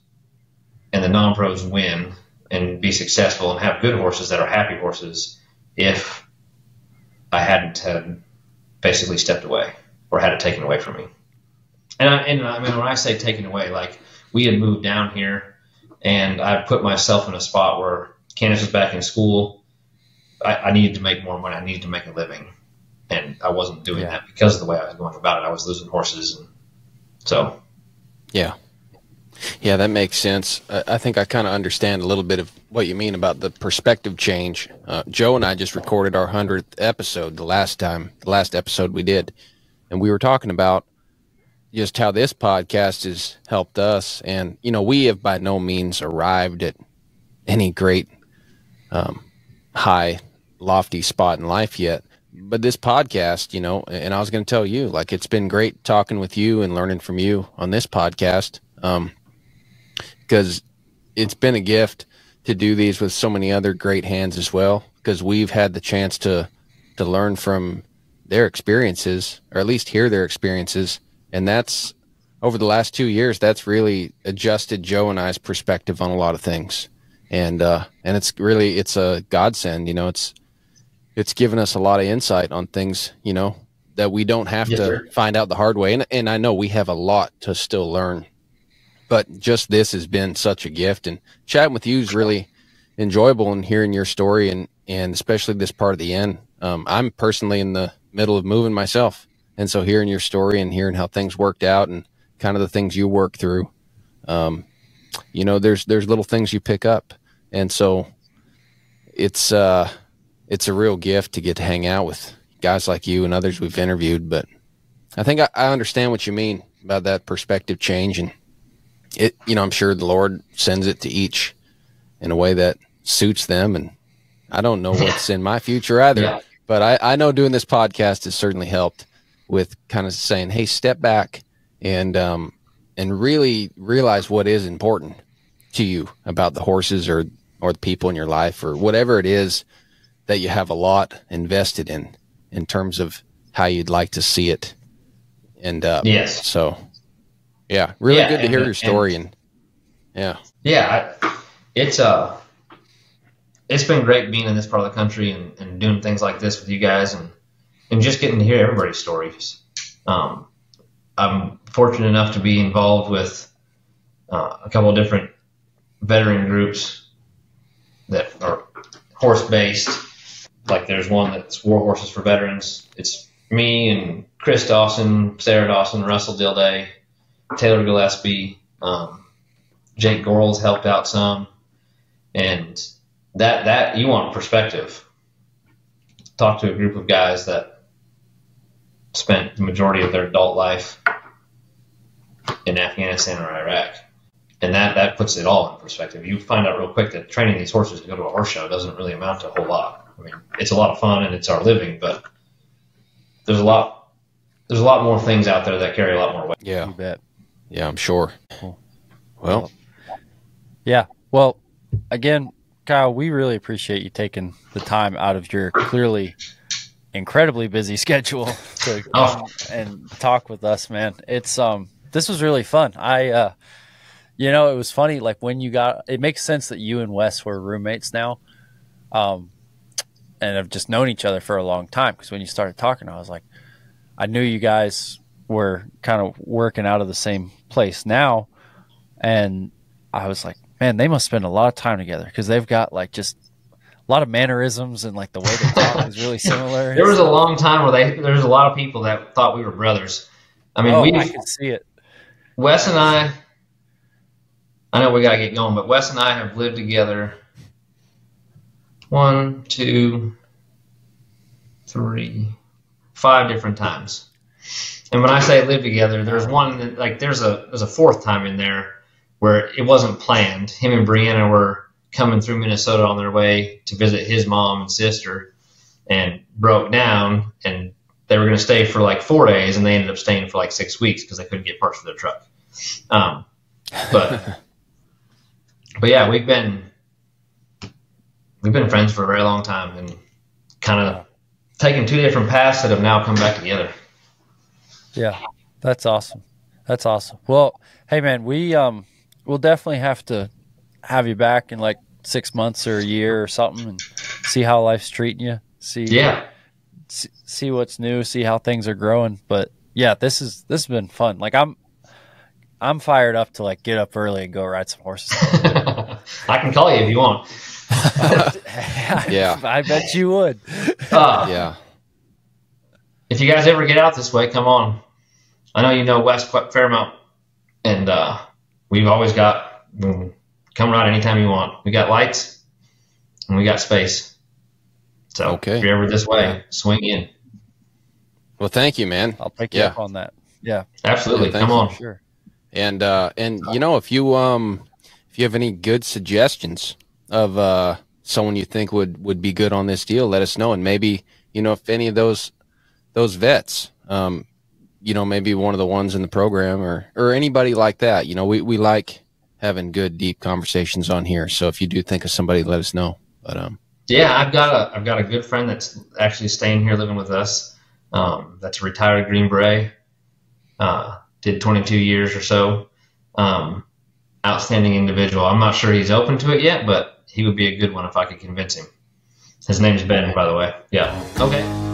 and the non-pros win and be successful and have good horses that are happy horses if I hadn't had basically stepped away or had it taken away from me. And I mean, when I say taken away, like we had moved down here and I put myself in a spot where Candace was back in school. I needed to make more money. I needed to make a living. And I wasn't doing that because of the way I was going about it. I was losing horses. And so. Yeah, that makes sense. I think I kind of understand a little bit of what you mean about the perspective change. Joe and I just recorded our 100th episode the last episode we did. And we were talking about just how this podcast has helped us. And, we have by no means arrived at any great high, lofty spot in life yet. but this podcast, you know, and I was going to tell you, like, it's been great talking with you and learning from you on this podcast. Because it's been a gift to do these with so many other great hands as well, because we've had the chance to learn from their experiences, or at least hear their experiences. And that's, over the last 2 years, that's really adjusted Joe and I's perspective on a lot of things. And it's a godsend, you know. It's given us a lot of insight on things, you know, that we don't have to find out the hard way. And I know we have a lot to still learn, but just this has been such a gift. And chatting with you is really enjoyable, and hearing your story, and especially this part of the end. I'm personally in the middle of moving myself. And so hearing your story and hearing how things worked out and kind of the things you work through, you know, there's little things you pick up. And so it's a real gift to get to hang out with guys like you and others we've interviewed. But I think I understand what you mean about that perspective change. And it, you know, I'm sure the Lord sends it to each in a way that suits them. And I don't know what's in my future either, but I know doing this podcast has certainly helped with kind of saying, hey, step back and really realize what is important to you about the horses or the people in your life, or whatever it is that you have a lot invested in terms of how you'd like to see it end up. Yes. So yeah, really good to hear your story. And it's been great being in this part of the country and doing things like this with you guys, and just getting to hear everybody's stories. I'm fortunate enough to be involved with a couple of different veteran groups that are horse-based. Like, there's one that's War Horses for Veterans. It's me and Chris Dawson, Sarah Dawson, Russell Dilday, Taylor Gillespie, Jake Gorels helped out some. And that you want perspective. Talk to a group of guys that spent the majority of their adult life in Afghanistan or Iraq. And that puts it all in perspective. You find out real quick that training these horses to go to a horse show doesn't really amount to a whole lot. I mean, it's a lot of fun and it's our living, but there's a lot more things out there that carry a lot more weight. Yeah. You bet. Yeah, I'm sure. Cool. Well, yeah. Well, again, Kyle, we really appreciate you taking the time out of your clearly incredibly busy schedule to come and talk with us, man. It's this was really fun. You know, it was funny, like, when it makes sense that you and Wes were roommates now, and have just known each other for a long time, because when you started talking, I was like, I knew you guys were kind of working out of the same place now, and I was like, man, they must spend a lot of time together, because they've got, like, just a lot of mannerisms, and, like, the way they talk is really similar. There was a long time where there was a lot of people that thought we were brothers. I mean, I can see it. Wes and I know we got to get going, but Wes and I have lived together 1, 2, 3, 5 different times. And when I say live together, there's one that, like, there's a fourth time in there where it wasn't planned. Him and Brianna were coming through Minnesota on their way to visit his mom and sister, and broke down, and they were going to stay for like 4 days, and they ended up staying for like 6 weeks because they couldn't get parts for their truck. But yeah, we've been friends for a very long time, and kind of taken 2 different paths that have now come back together. Yeah, that's awesome. That's awesome. Well, hey man, we'll definitely have to have you back in like 6 months or a year or something, and see how life's treating you. See what's new, see how things are growing. But yeah, this has been fun. Like, I'm fired up to, like, get up early and go ride some horses. I can call you if you want. Yeah, I bet you would. Yeah. If you guys ever get out this way, come on. I know you know West quite a fair amount, and we've always got come ride anytime you want. We got lights and we got space. So if you're ever this way, swing in. Well, thank you, man. I'll pick you up on that. Yeah, absolutely. Yeah, come on. Sure. And you know, if you have any good suggestions of someone you think would be good on this deal, let us know, and maybe you know, if any of those vets, you know, maybe one of the ones in the program or anybody like that, you know, we like having good, deep conversations on here. So if you do think of somebody, let us know. But yeah, I've got a good friend that's actually staying here living with us. That's a retired Green Beret. Did 22 years or so. Outstanding individual. I'm not sure he's open to it yet, but he would be a good one if I could convince him. His name's Ben, by the way. Yeah. Okay.